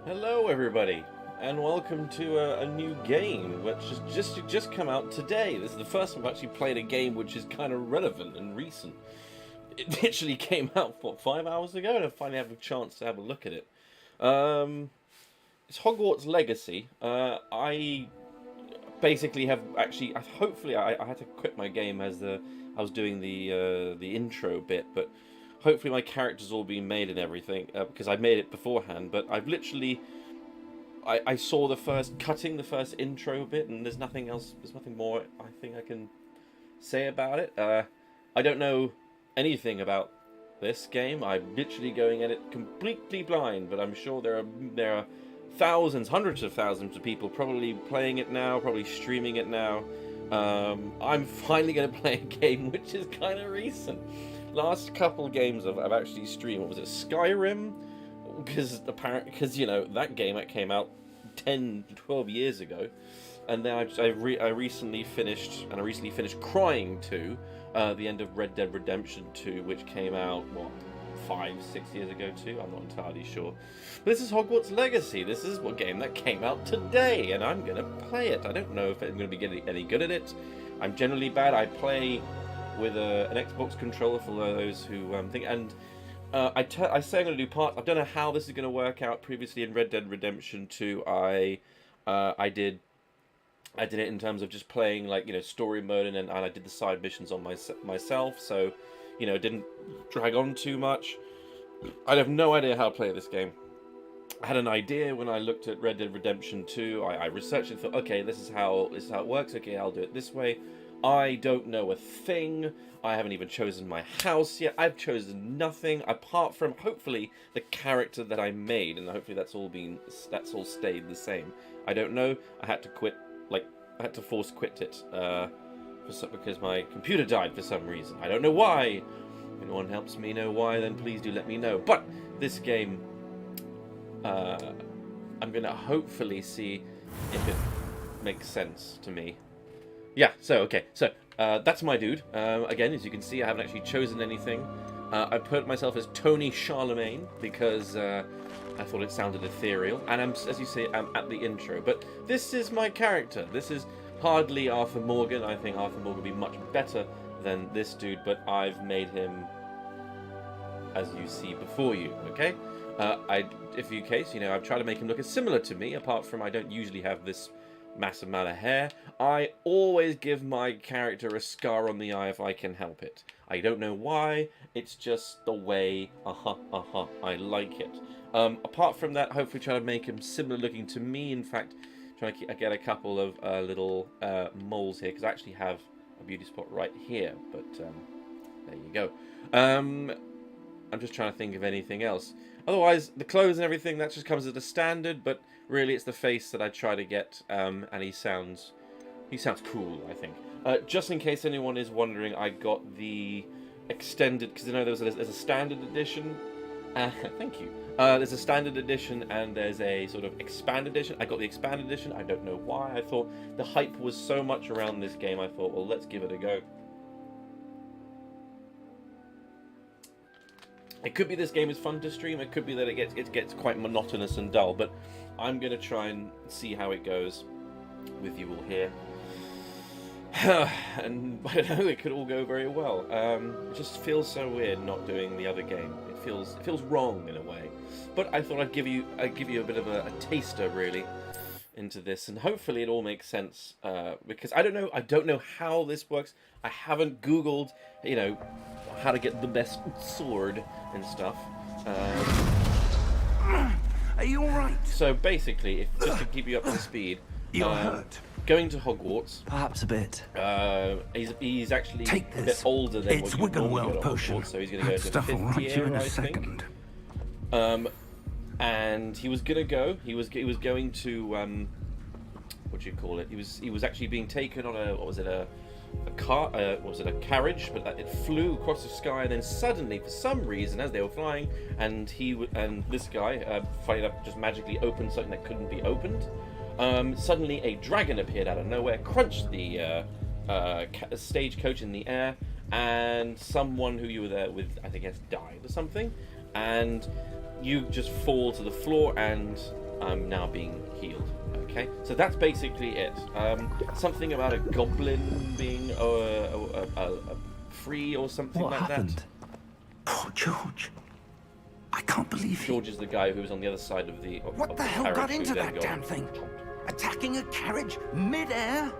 Hello, everybody, and welcome to a new game which has just come out today. This is the first time I've actually played a game which is kind of relevant and recent. It literally came out, what, 5 hours ago, and I finally have a chance to have a look at it. It's Hogwarts Legacy. I basically have actually, hopefully, I had to quit my game as I was doing the intro bit, but hopefully my character's all been made and everything, because I made it beforehand, but I've literally... I saw the first intro bit, and there's nothing else, there's nothing more I think I can say about it. I don't know anything about this game. I'm literally going at it completely blind, but I'm sure there are thousands, hundreds of thousands of people probably playing it now, probably streaming it now. I'm finally going to play a game which is kind of recent. Last couple games I've actually streamed. What was it? Skyrim? Because you know, that game that came out 10, 12 years ago, and then I recently finished Crying 2, the end of Red Dead Redemption 2, which came out what, 5, 6 years ago too. I'm not entirely sure. But this is Hogwarts Legacy. This is a game that came out today, and I'm gonna play it. I don't know if I'm gonna be getting any good at it. I'm generally bad. I play with an Xbox controller for those who think. And I say I'm going to do parts. I don't know how this is going to work out. Previously in Red Dead Redemption 2, I did it in terms of just playing, like, you know, story mode, and I did the side missions on myself. So, you know, it didn't drag on too much. I have no idea how to play this game. I had an idea when I looked at Red Dead Redemption 2. I researched it, thought, okay, this is how it works. Okay, I'll do it this way. I don't know a thing. I haven't even chosen my house yet. I've chosen nothing apart from, hopefully, the character that I made, and hopefully that's all stayed the same. I don't know. I had to quit, I had to force quit it because my computer died for some reason. I don't know why. If anyone helps me know why, then please do let me know. But this game, I'm gonna hopefully see if it makes sense to me. Yeah, so that's my dude. Again, as you can see, I haven't actually chosen anything. I put myself as Tony Charlemagne because I thought it sounded ethereal, and as you see, I'm at the intro. But this is my character. This is hardly Arthur Morgan. I think Arthur Morgan would be much better than this dude, but I've made him as you see before you, okay? If you case, you know, I've tried to make him look as similar to me, apart from I don't usually have this massive amount of hair. I always give my character a scar on the eye if I can help it. I don't know why, it's just the way, I like it. Apart from that, hopefully try to make him similar looking to me. In fact, trying to get a couple of little moles here, because I actually have a beauty spot right here, but there you go. I'm just trying to think of anything else. Otherwise, the clothes and everything, that just comes as a standard, but really it's the face that I try to get, and he sounds cool, I think. Just in case anyone is wondering, I got the extended, because I know there's a standard edition. Thank you. There's a standard edition and there's a sort of expanded edition. I got the expanded edition. I don't know why. I thought the hype was so much around this game, I thought, well, let's give it a go. It could be this game is fun to stream. It could be that it gets quite monotonous and dull. But I'm gonna try and see how it goes with you all here. And I don't know. It could all go very well. It just feels so weird not doing the other game. It feels wrong in a way. But I thought I'd give you a bit of a taster really into this, and hopefully it all makes sense. Because I don't know how this works. I haven't Googled, you know, how to get the best sword and stuff. Are you alright? So basically, just to keep you up to speed, You're hurt. Going to Hogwarts. Perhaps a bit. He's actually Take a bit this. older than It's what you normally Wiggenweld get at potion. Hogwarts, so he's going to go That to stuff will 5th right you in year, a I think. second. And he was gonna go. He was going to what do you call it? He was actually being taken on a carriage, but it flew across the sky, and then suddenly, for some reason, as they were flying, and this guy, funny enough, just magically opened something that couldn't be opened. Suddenly, a dragon appeared out of nowhere, crunched the stagecoach in the air, and someone who you were there with, I think, has died or something, and you just fall to the floor, and I'm now being healed. Okay, so that's basically it. Something about a goblin being free or something What like happened? that. Poor George. I can't believe he... George is the guy who was on the other side of the What the hell carriage got who into then that got damn thing? chomped. Attacking a carriage mid-air?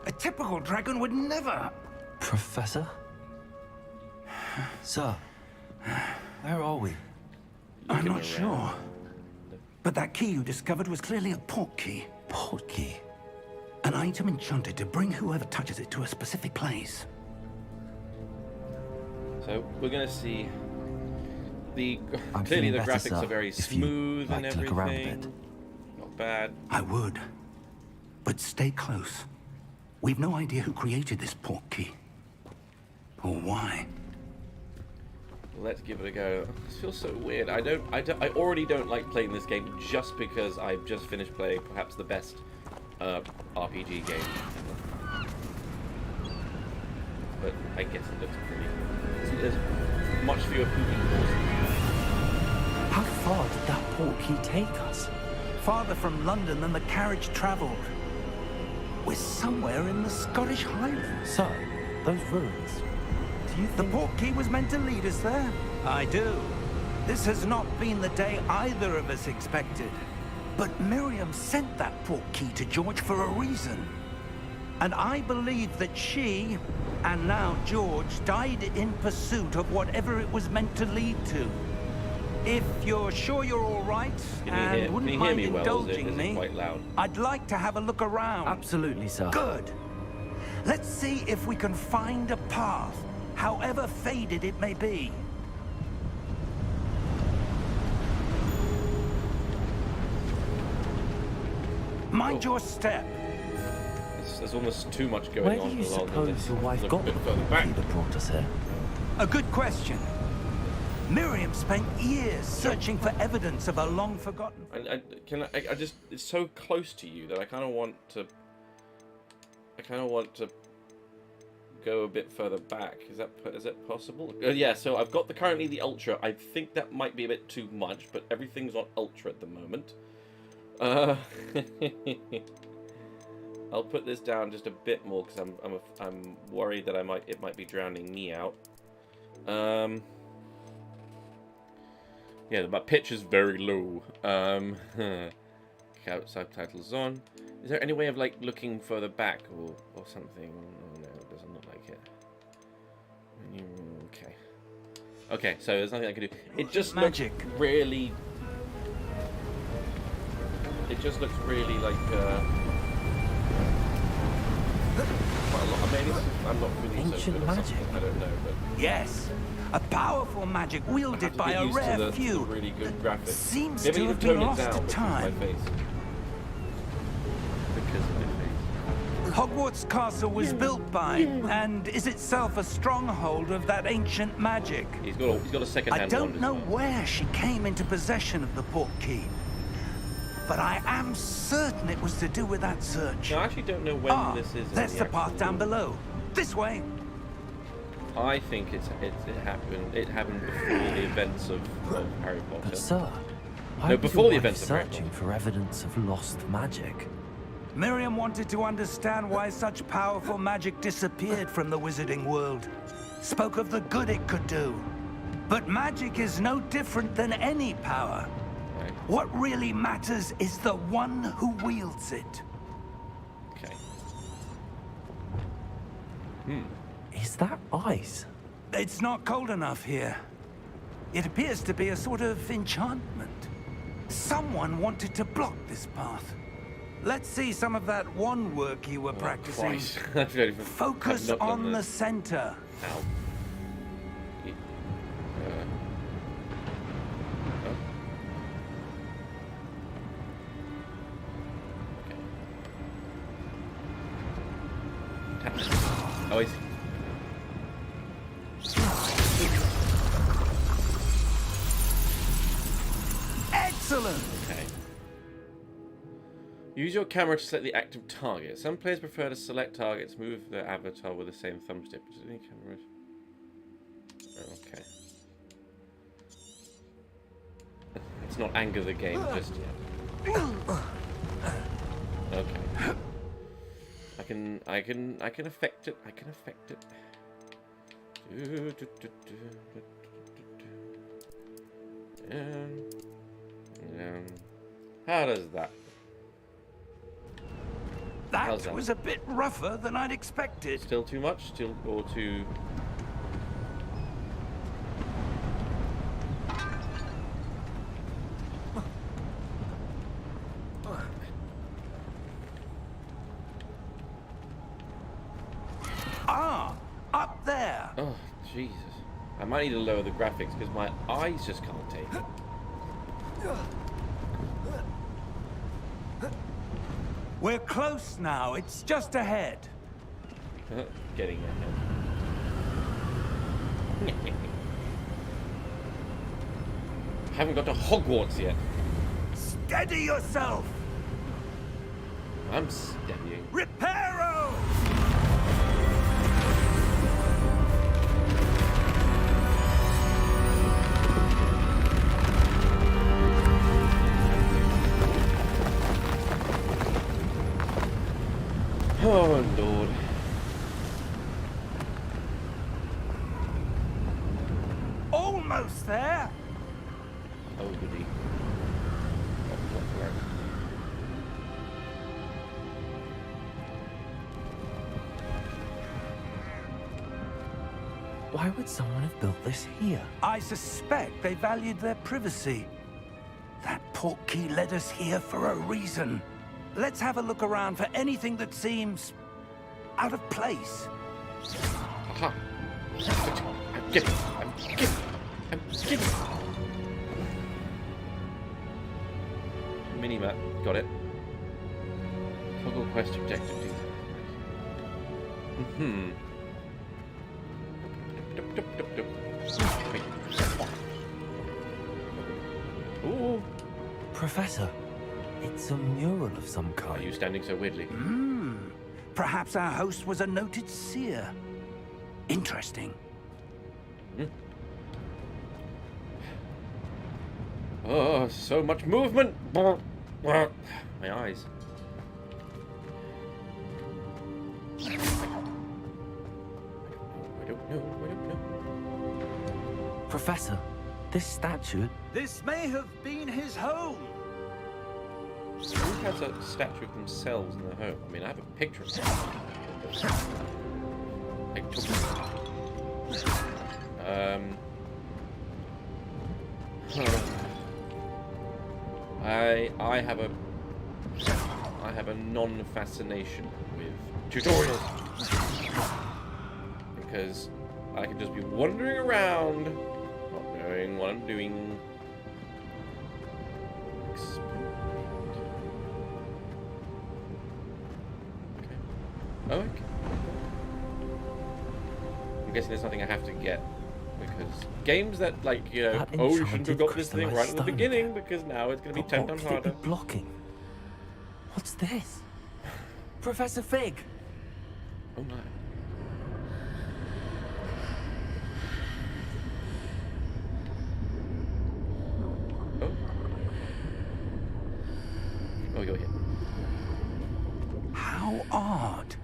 A typical dragon would never... Professor? Sir, where are we? I'm Looking not sure. around. But that key you discovered was clearly a port key. Port key? An item enchanted to bring whoever touches it to a specific place. So we're going to see the I'm clearly feeling the better, graphics sir, are very if you smooth like and to look around a everything. bit. Not bad. I would. But stay close. We've no idea who created this port key. Or why. Let's give it a go. This feels so weird. I already don't like playing this game just because I've just finished playing perhaps the best RPG game. But I guess it looks pretty. There's much fewer pooping balls. How far did that port key take us? Farther from London than the carriage travelled. We're somewhere in the Scottish Highlands. Sir, those ruins. Do you The think... port key was meant to lead us there? I do. This has not been the day either of us expected. But Miriam sent that port key to George for a reason. And I believe that she, and now George, died in pursuit of whatever it was meant to lead to. If you're sure you're all right, and wouldn't mind me well? indulging Is it me, quite loud? I'd like to have a look around. Absolutely, sir. Good. Let's see if we can find a path, however faded it may be. Mind your step. There's almost too much going Where on. do you along suppose this. your wife Look got a the bit port further key back. that brought us here? A good question. Miriam spent years searching for evidence of a long-forgotten... I just, it's so close to you that I kind of want to go a bit further back. Is that possible? Yeah, so I've got currently the Ultra. I think that might be a bit too much, but everything's on Ultra at the moment. I'll put this down just a bit more because I'm worried that it might be drowning me out. Yeah, my pitch is very low. Subtitles on. Is there any way of like looking further back or something? Oh, no, it doesn't look like it. Okay. Okay, so there's nothing I can do. It just Magic. looks really. It just looks really like. Quite a lot. Maybe I'm not really so Ancient good at magic. something, I don't know, but. Yes, a powerful magic wielded by a rare few Really good graphics. seems Maybe to even have tone been it lost down to because time. of my face. Because of my face. Hogwarts Castle was built by, and is itself a stronghold of that ancient magic. He's got a second-hand I wand don't as know well. where she came into possession of the port key, but I am certain it was to do with that search. No, I actually don't know when this is. That's the path actual- down below. This way. I think it happened. It happened before the events of Harry Potter. But sir, why No, was before your the wife events of Harry searching for evidence of lost magic? Miriam wanted to understand why such powerful magic disappeared from the wizarding world. Spoke of the good it could do. But magic is no different than any power. Right. What really matters is the one who wields it. Okay. Is that ice? It's not cold enough here. It appears to be a sort of enchantment. Someone wanted to block this path. Let's see some of that wand work you were practicing. Christ. I've not even- Focus I've not done on the this. center. Ow. Yeah. Oh. Okay. Tap. Oh, I see. Excellent! Okay. Use your camera to select the active target. Some players prefer to select targets, move their avatar with the same thumbstick. Does any cameras? Oh, okay. Let's not anger the game just yet. Okay. I can affect it. I can affect it. How does that? How's That that? was a bit rougher than I'd expected. Still too much? Still or too? Ah, up there. Oh Jesus! I might need to lower the graphics because my eyes just can't take it. We're close now. It's just ahead. Getting ahead. I haven't got to Hogwarts yet. Steady yourself. I'm steadying. Reparo! Oh Lord. Almost there. Oh goody. Oh, what? Why would someone have built this here? I suspect they valued their privacy. That portkey led us here for a reason. Let's have a look around for anything that seems out of place. Aha. I'm getting. I'm getting. I'm getting. Minimap. Got it. Toggle quest objective. Hmm. Ooh. Professor, it's a mural of some Are kind. you standing so weirdly? Perhaps our host was a noted seer. Interesting. Oh, so much movement! My eyes. I don't know. Professor, this statue... This may have been his home. Who has a statue of themselves in their home? I mean, I have a picture of them. I have a non-fascination with tutorials because I can just be wandering around, not knowing what I'm doing. Oh, okay. I'm guessing there's nothing I have to get because games that, like, you know, That oh, you shouldn't have got this thing crystallised right at the stone beginning again. because now it's going to be But 10 what times could it be harder. blocking? What's this? Professor Fig! Oh no. Oh. Oh, you're here. How odd.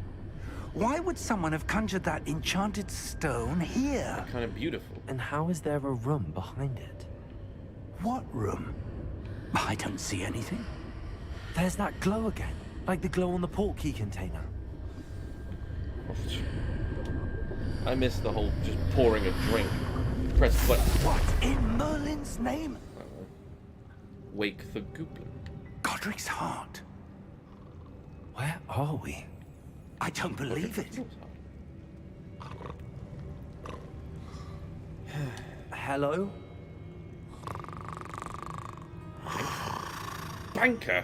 Why would someone have conjured that enchanted stone here? Kind of beautiful. And how is there a room behind it? What room? I don't see anything. There's that glow again, like the glow on the portkey container. I missed the whole just pouring a drink. Press button. What in Merlin's name? Wake the Goblin. Godric's heart. Where are we? I don't believe it. Hello? Banker.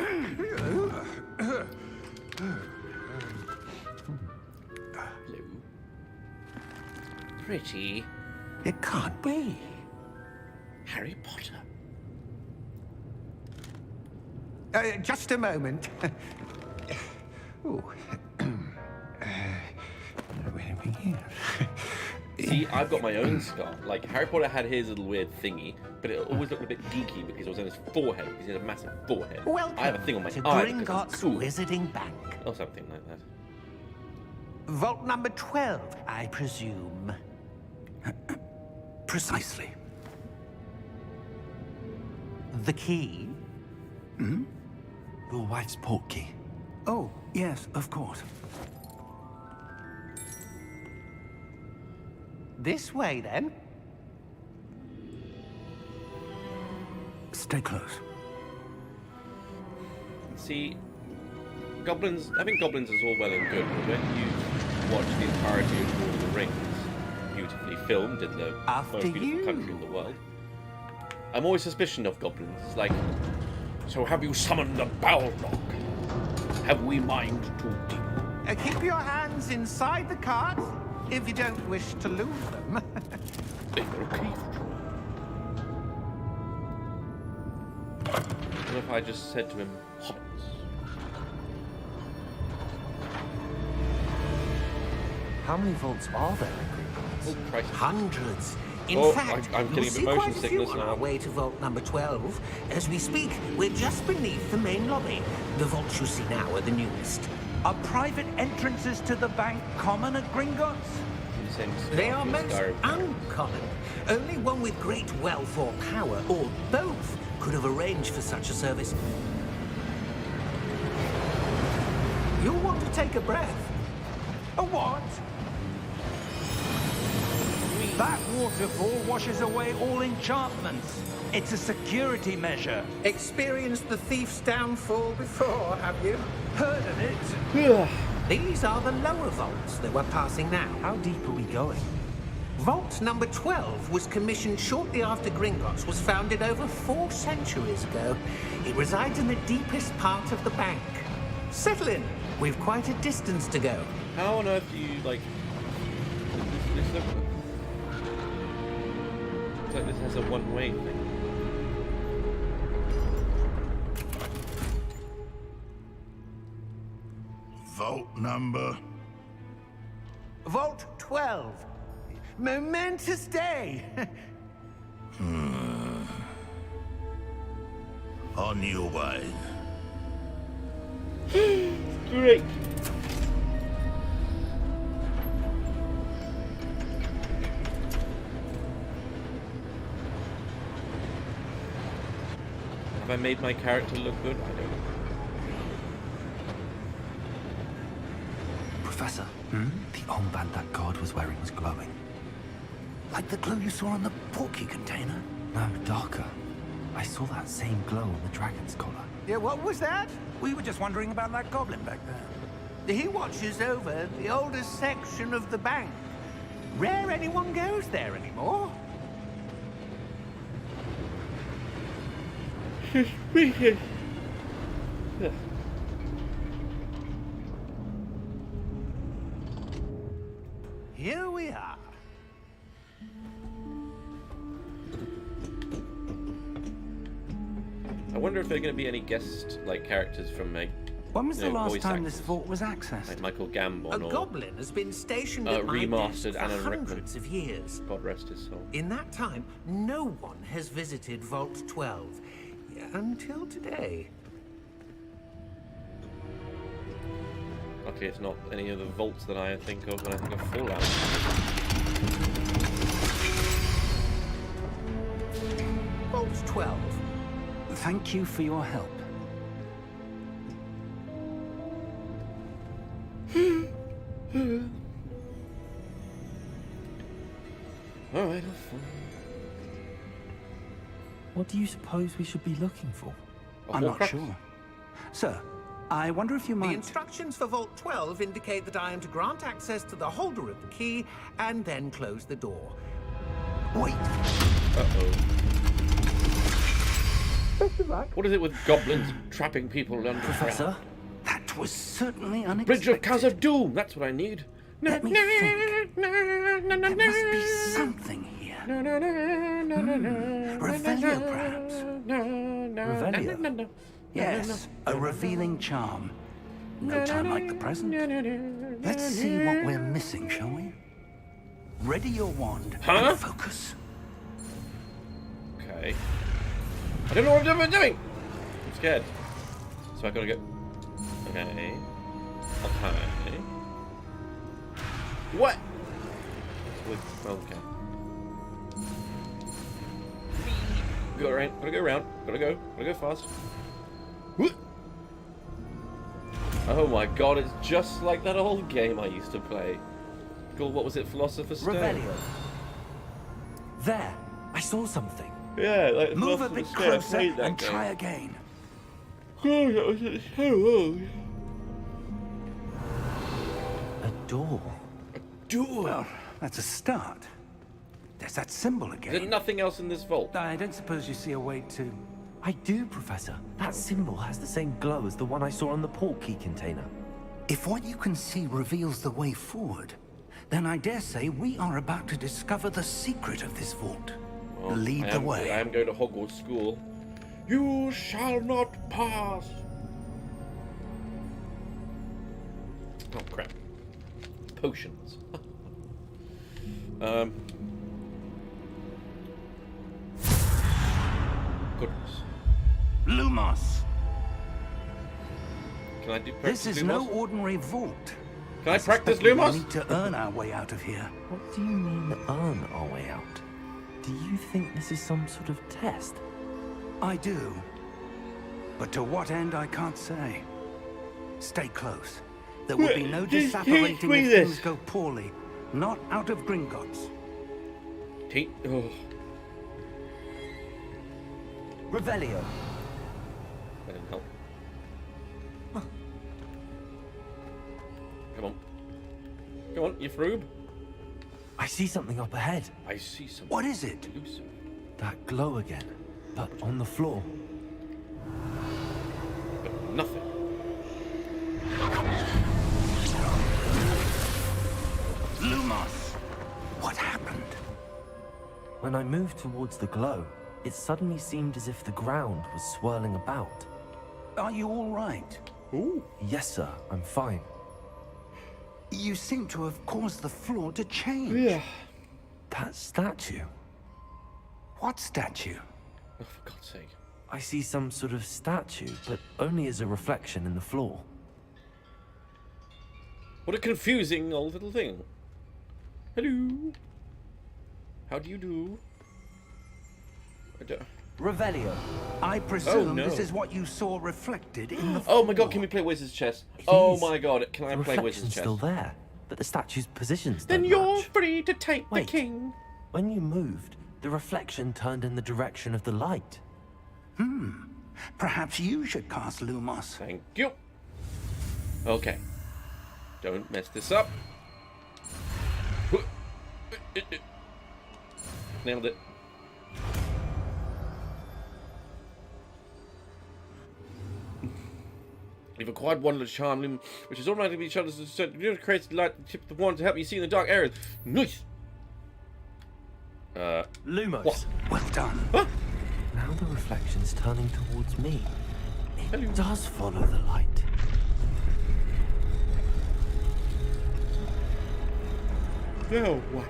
Hello. Pretty. It can't be. Harry Potter. Just a moment. Oh. Where are we here? See, I've got my own scar. Like, Harry Potter had his little weird thingy, but it always looked a bit geeky because it was on his forehead, because he had a massive forehead. Welcome I have a thing on my to eye because Gringotts it's cool. Wizarding Bank. Or something like that. Vault number 12, I presume. Precisely. The key? Your wife's portkey. Oh, yes, of course. This way, then. Stay close. See, goblins. I think goblins is all well and good, but when you watch the entirety of Lord of the Rings, beautifully filmed in the After most beautiful you. country in the world, I'm always suspicious of goblins. It's like, so have you summoned a Balrog? Have we mind to deal? Keep your hands inside the cart if you don't wish to lose them. They were caved. What if I just said to him, hobbits? How many vaults are there in Gringotts? Oh, Christ. Hundreds. In Oh, fact, I'm you'll getting a see bit motion quite a few sickness on now. our way to vault number 12. As we speak, we're just beneath the main lobby. The vaults you see now are the newest. Are private entrances to the bank common at Gringotts? They are most uncommon. Only one with great wealth or power, or both, could have arranged for such a service. You'll want to take a breath. A what? That waterfall washes away all enchantments. It's a security measure. Experienced the thief's downfall before, have you? Heard of it? These are the lower vaults that we're passing now. How deep are we going? Vault number 12 was commissioned shortly after Gringotts was founded over 4 centuries ago. It resides in the deepest part of the bank. Settle in. We've quite a distance to go. How on earth do you, like... This looks like this has a one-way thing. Vault number. Vault 12. Momentous day. On your way. Great. Have I made my character look good? I don't know. Professor, the armband that guard was wearing was glowing. Like the glow you saw on the portkey container? No, darker. I saw that same glow on the dragon's collar. Yeah, what was that? We were just wondering about that goblin back there. He watches over the oldest section of the bank. Rare anyone goes there anymore. Suspicious. Here we are. I wonder if there are going to be any guest like characters from like When was the last voice time actors. this vault was accessed? Like Michael Gambon A or goblin has been stationed at my remastered desk for Alan Rickman. hundreds of years. God rest his soul. In that time, no one has visited Vault 12 until today. Luckily, it's not any of the vaults that I think of when I think of Fallout. Vault 12. Thank you for your help. All right, I'll fall. What do you suppose we should be looking for? A I'm not Horcrux? sure. Sir, I wonder if you The might... instructions for Vault 12 indicate that I am to grant access to the holder of the key and then close the door. Wait, Uh-oh. What is it with goblins trapping people underground? Professor, that was certainly unexpected. Bridge of Khazad Doom! That's what I need. Let me think. There must be something here. Revelio, perhaps? Revelio? Yes, a revealing charm. No time like the present. Let's see what we're missing, shall we? Ready your wand and focus. Okay. I don't know what I'm doing! I'm scared. So I gotta go... Okay. Okay. What? Okay. Go around. Gotta go around. Gotta go fast. Oh my god, it's just like that old game I used to play. Called, what was it, Philosopher's Stone? Revelio. There, I saw something. Yeah, like Move a Philosopher's bit Stone. I closer played that and game. try again. God, that was so old. A door. Door. Well, that's a start. There's that symbol There's again. nothing else in this vault. I don't suppose you see a way to... I do, Professor. That symbol has the same glow as the one I saw on the portkey container. If what you can see reveals the way forward, then I dare say we are about to discover the secret of this vault. Well, Lead the way. I am going to Hogwarts school. You shall not pass. Oh crap. Potions. Goodness. Lumos! Can I do practice This is Lumos? no ordinary vault. Can I practice suspect we Lumos? need to earn our way out of here. What do you mean, earn our way out? Do you think this is some sort of test? I do. But to what end, I can't say. Stay close. There will be no Just disapparating teach me if this. things go poorly. Not out of Gringotts. Oh, Revelio. that didn't help. Come on. Come on, you froob. I see something up ahead. I see something What is it? elusive. That glow again, but on the floor. But nothing. Lumos! What happened? When I moved towards the glow, it suddenly seemed as if the ground was swirling about. Are you all right? Ooh. Yes, sir, I'm fine. You seem to have caused the floor to change. Yeah. That statue. What statue? Oh, for God's sake. I see some sort of statue, but only as a reflection in the floor. What a confusing old little thing. Hello. How do you do? I don't... Revelio. I presume no. this is what you saw reflected in the Oh my god, can we play Wizard's Chess? Oh is. my god, can I The play reflection's Wizard's Chess? still there, but the statue's positions Then don't you're match. free to take Wait. the king. When you moved, the reflection turned in the direction of the light. Perhaps you should cast Lumos. Thank you. Okay. Don't mess this up. Nailed it. You've acquired one of the charm, which is automatically shut as it creates the light tip of the wand to help you see in the dark areas. Nice. Lumos. What? Well done. Huh? Now the reflection's turning towards me. It Hello. does follow the light. No, what?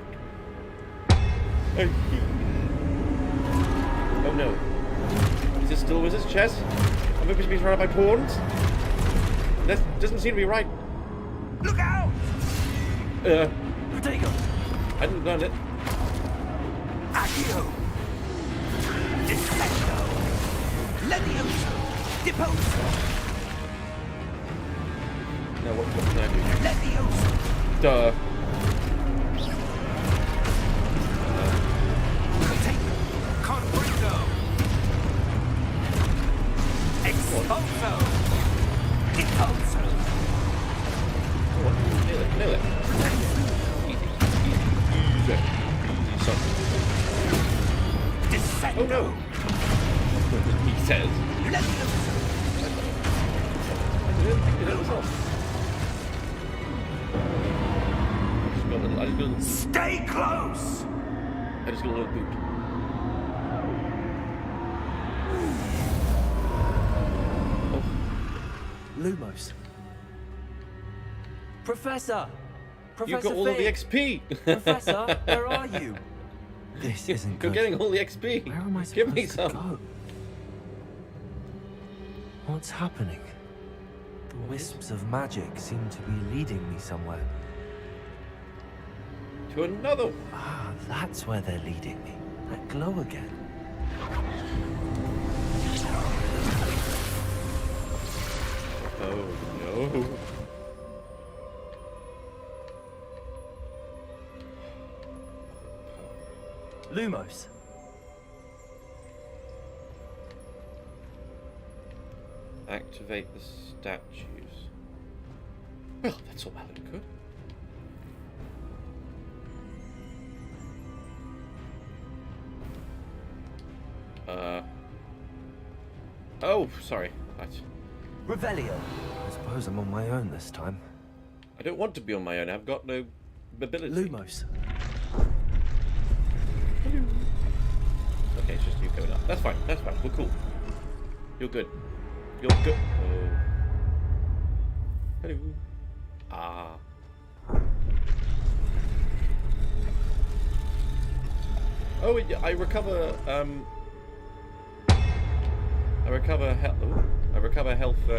Oh no. Is this still Wizard's Chess? I'm supposed to be surrounded by pawns? That doesn't seem to be right. Look out! Protego. I didn't learn it. Accio! Deflecto! Levioso! Deposo! No, what can I do? Levioso! Duh. Potato! Confringo! Expulso! Deposo! Nail it, nail it. Easy, easy, easy, son. Descendo! Oh no! He says. Levioso! I did it myself. I just got a little, Stay close! I just got a little boot. Lumos. Professor! You Professor got all of the Fig! XP. Professor, where are you? This isn't You're good. getting all the XP. Where am I Give supposed me to some. go? What's happening? The wisps of magic seem to be leading me somewhere. To another. Ah, that's where they're leading me. That glow again. Oh no. Lumos. Activate the statues. Well, that's all well and good. Oh, sorry. Revelio. I suppose I'm on my own this time. I don't want to be on my own. I've got no ability. Lumos. Okay, it's just you going up. That's fine. That's fine. We're cool. You're good. You're good. Oh. Hello. Ah. Oh, I recover. I recover health. I recover health. I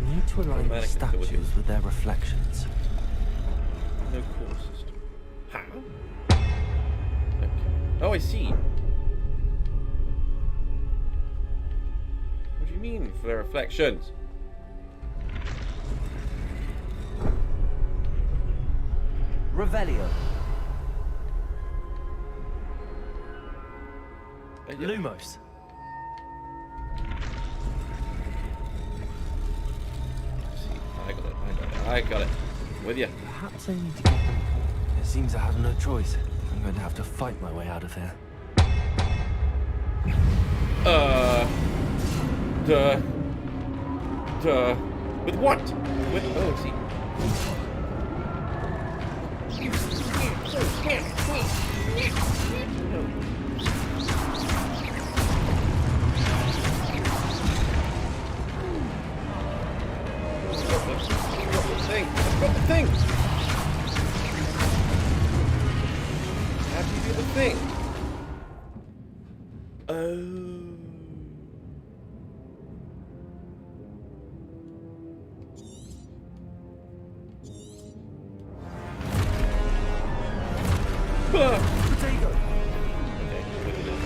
need to align the Automatic is still with you. statues with their reflections. No core system. How? Okay. Oh, I see. What do you mean for their reflections? Revelio. Yeah. Lumos. I got it. I got it. I got it. With you. Perhaps I need to get them. It seems I have no choice. I'm going to have to fight my way out of here. With what? With oh, I see. I've got the thing. How do you do the thing? Oh. Potato. Okay, look at this.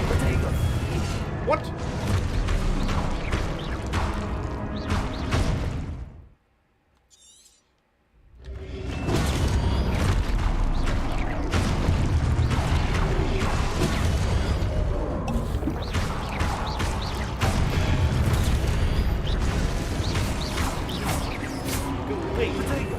Potato. What? Wait. Potato.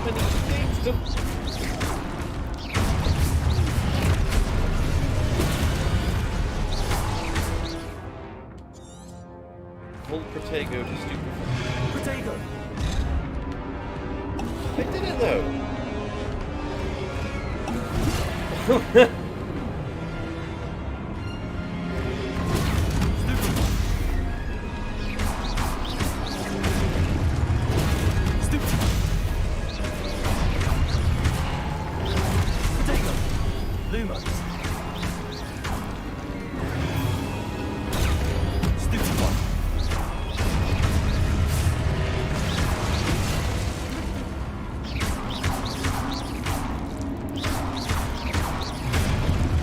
Many things to... Full Protego to stupefy. Potato. I did it though. Stupid. Potato. Lumos. Stupid one.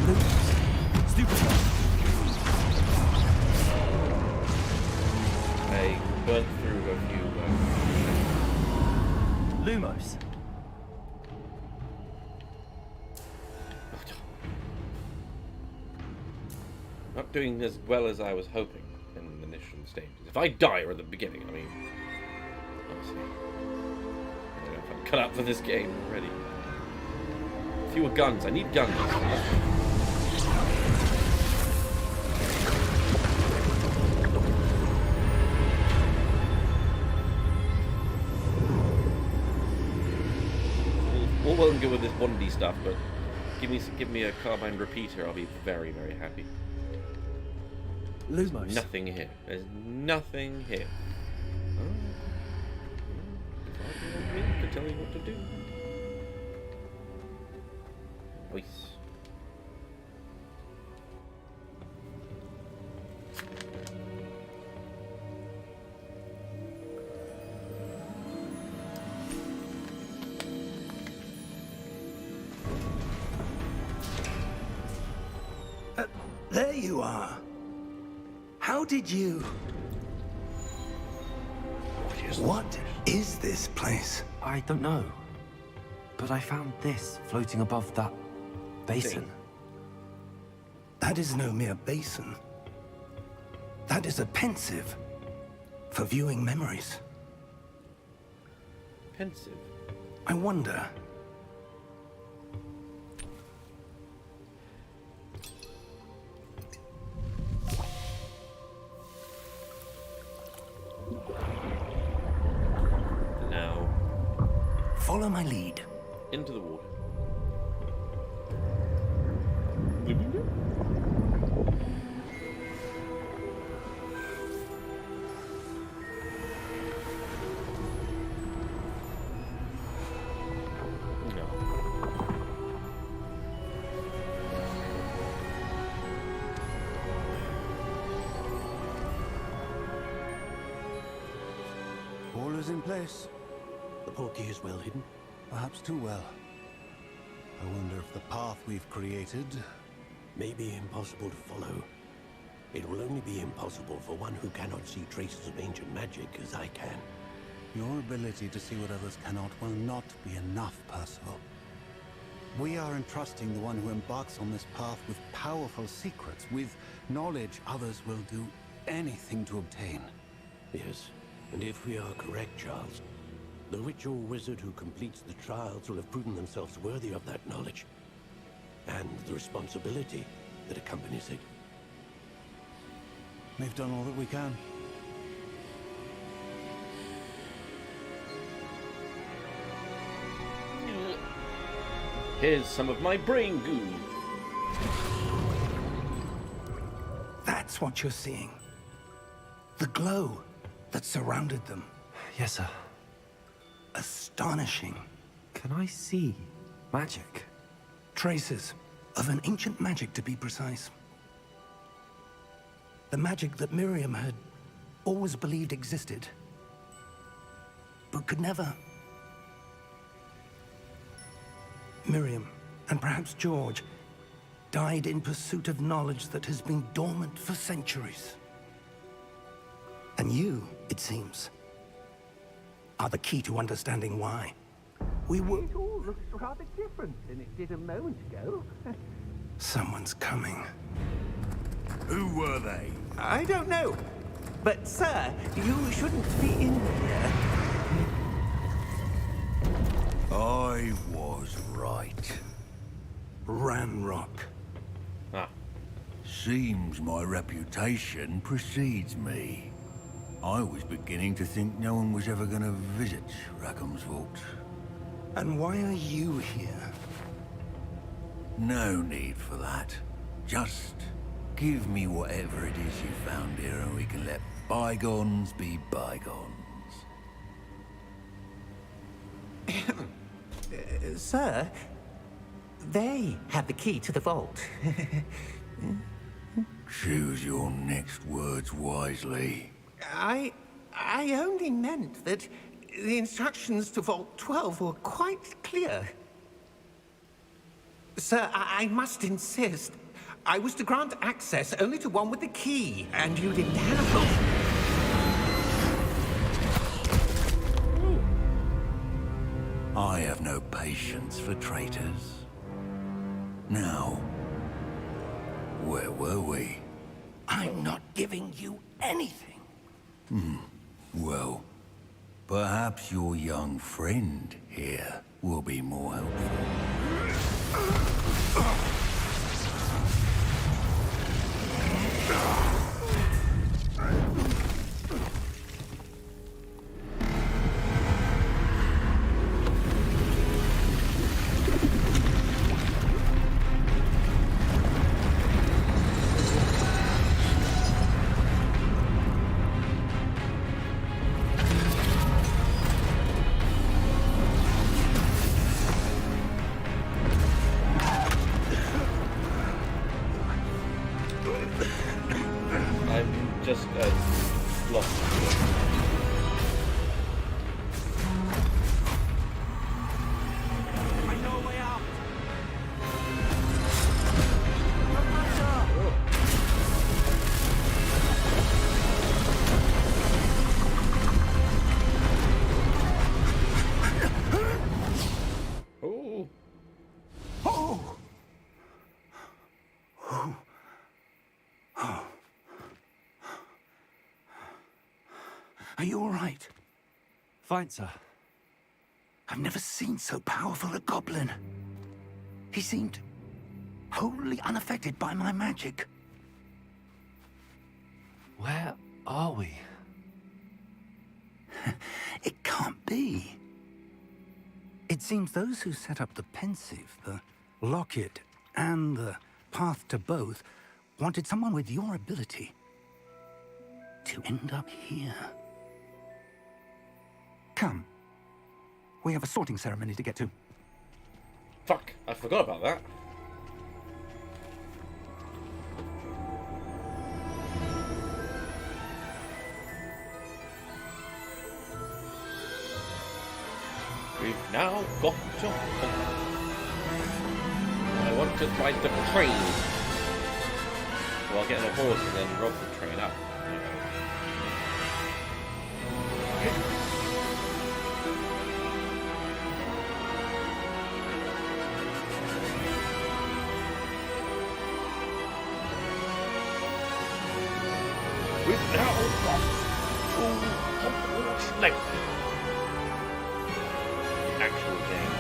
Lumos. Stupid one. I burnt through a few. Lumos. Not doing as well as I was hoping in the initial stages. If I die or at the beginning, I mean, honestly, I'm cut out for this game already. Fewer guns. I need guns. All well and good with this 1D stuff, but give me a carbine repeater. I'll be very, very happy. Lumos. There's nothing here. There's nothing here. Oh. It's hard me to tell you what to do. Nice. There you are. How did you... What is this place? I don't know. But I found this floating above that basin. That is no mere basin. That is a pensive for viewing memories. Pensive. I wonder... Now, Follow my lead. into the water. All is in place. The portkey is well hidden. Perhaps too well. I wonder if the path we've created... May be impossible to follow. It will only be impossible for one who cannot see traces of ancient magic as I can. Your ability to see what others cannot will not be enough, Percival. We are entrusting the one who embarks on this path with powerful secrets, with knowledge others will do anything to obtain. Yes, and if we are correct, Charles, the witch or wizard who completes the trials will have proven themselves worthy of that knowledge, and the responsibility that accompanies it. We've done all that we can. Here's some of my brain goo. That's what you're seeing. The glow that surrounded them. Yes, sir. Astonishing. Can I see magic? Traces of an ancient magic, to be precise. The magic that Miriam had always believed existed, but could never. Miriam, and perhaps George, died in pursuit of knowledge that has been dormant for centuries. And you, it seems, are the key to understanding why. We were... It all looks rather different than it did a moment ago. Someone's coming. Who were they? I don't know. But, sir, you shouldn't be in here. I was right. Ramrock. Ah, Seems my reputation precedes me. I was beginning to think no one was ever going to visit Rackham's Vault. And why are you here? No need for that. Just give me whatever it is you found here and we can let bygones be bygones. Sir, they have the key to the vault. Choose your next words wisely. I only meant that the instructions to Vault 12 were quite clear. Sir, I must insist. I was to grant access only to one with the key, and you didn't have one. I have no patience for traitors. Now, where were we? I'm not giving you anything. Well, Perhaps your young friend here will be more helpful. I'm just lost. I know a way out. Oh. Oh! Are you all right? Fine, sir. I've never seen so powerful a goblin. He seemed wholly unaffected by my magic. Where are we? It can't be. It seems those who set up the pensive, the locket, and the path to both wanted someone with your ability to end up here. Come. We have a sorting ceremony to get to. Fuck, I forgot about that. We've now got to Hogwarts. I want to ride the train. Well, I'll get on a horse and then rob the train up. We've now got to Hogwarts Legacy. The actual game,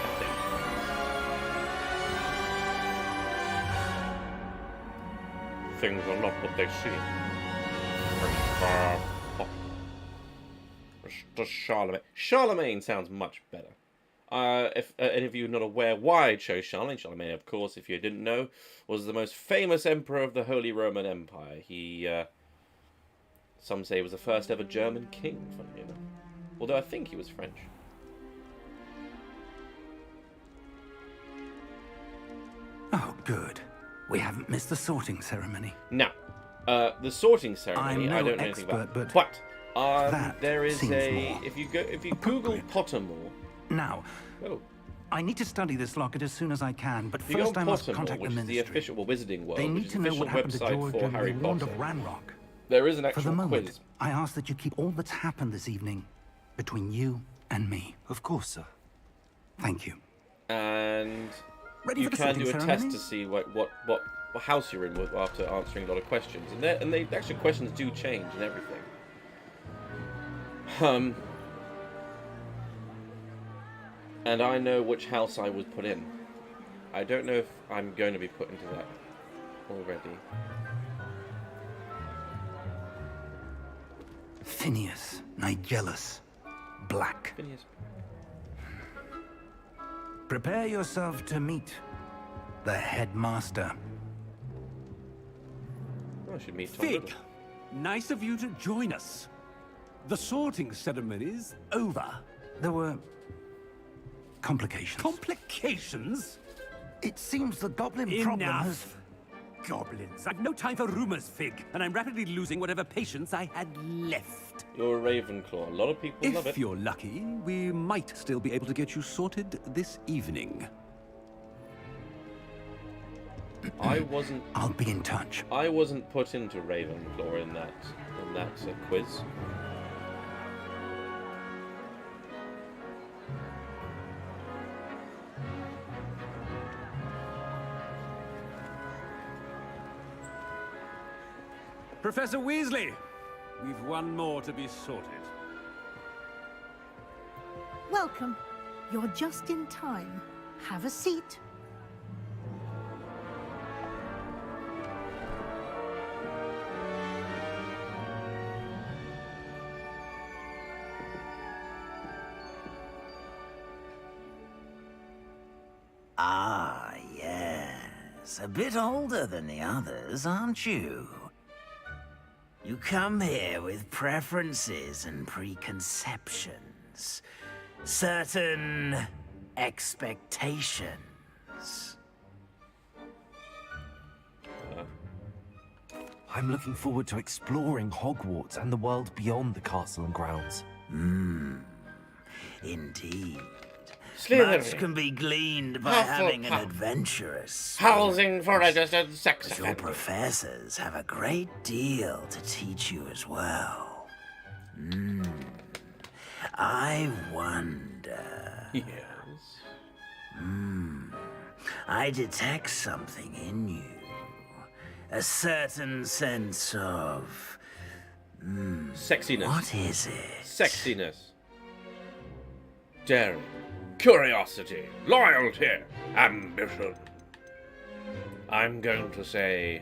I think. Things are not what they seem. Mr. Charlemagne. Charlemagne sounds much better. If any of you are not aware why I chose Charlemagne, Charlemagne, of course, if you didn't know, was the most famous emperor of the Holy Roman Empire. He, some say, was the first ever German king, funnily enough. Although I think he was French. Oh, good. We haven't missed the sorting ceremony. Now, the sorting ceremony, I'm no I don't know anything expert, about. but But there is seems a more if you Google Pottermore. Now, Oh. I need to study this locket as soon as I can, but If you go first on I must Pottermore, contact the which is ministry. the official Wizarding World, They which need is to the know official what happened to website George for during Harry the Wand Potter. of Ranrock. There is an For actual the moment, quiz. I ask that you keep all that's happened this evening between you and me. Of course, sir. Thank you. And Ready you for the can do a sorting test ceremony? to see what house you're in with after answering a lot of questions, and the actual questions do change and everything. And I know which house I was put in. I don't know if I'm going to be put into that already. Phineas, Nigellus, Black. Phineas. Prepare yourself to meet the headmaster. Oh, I should meet Tom Fig, Riddle. nice of you to join us. The sorting ceremony's over. There were complications. Complications? It seems the goblin problem has... Enough. Goblins. I've no time for rumors, Fig, and I'm rapidly losing whatever patience I had left. You're a Ravenclaw. A lot of people love If it. you're lucky, we might still be able to get you sorted this evening. I wasn't. I'll be in touch. I wasn't put into Ravenclaw in that quiz. Professor Weasley, we've one more to be sorted. Welcome. You're just in time. Have a seat. Ah, yes. A bit older than the others, aren't you? You come here with preferences and preconceptions. Certain expectations. I'm looking forward to exploring Hogwarts and the world beyond the castle and grounds. Indeed. Slytherin. Much can be gleaned by having an adventurous Housing for registered sex But your offenders. professors have a great deal to teach you as well. I wonder... Yes. I detect something in you. A certain sense of... Sexiness. What is it? Sexiness. Daring. Curiosity. Loyalty. Ambition. I'm going to say...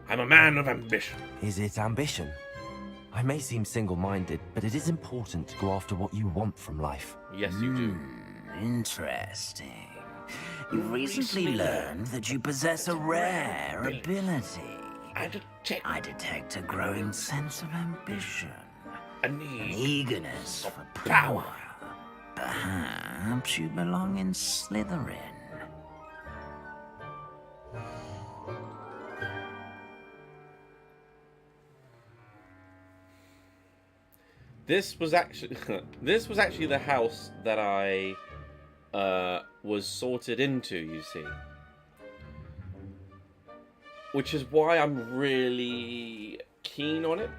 I'm a man of ambition. Is it ambition? I may seem single-minded, but it is important to go after what you want from life. Yes, you do. Interesting. You recently learned that you possess a rare ability. I detect a growing sense of ambition. A need. An eagerness for power. Perhaps you belong in Slytherin. This was actually the house that I was sorted into, you see. Which is why I'm really keen on it.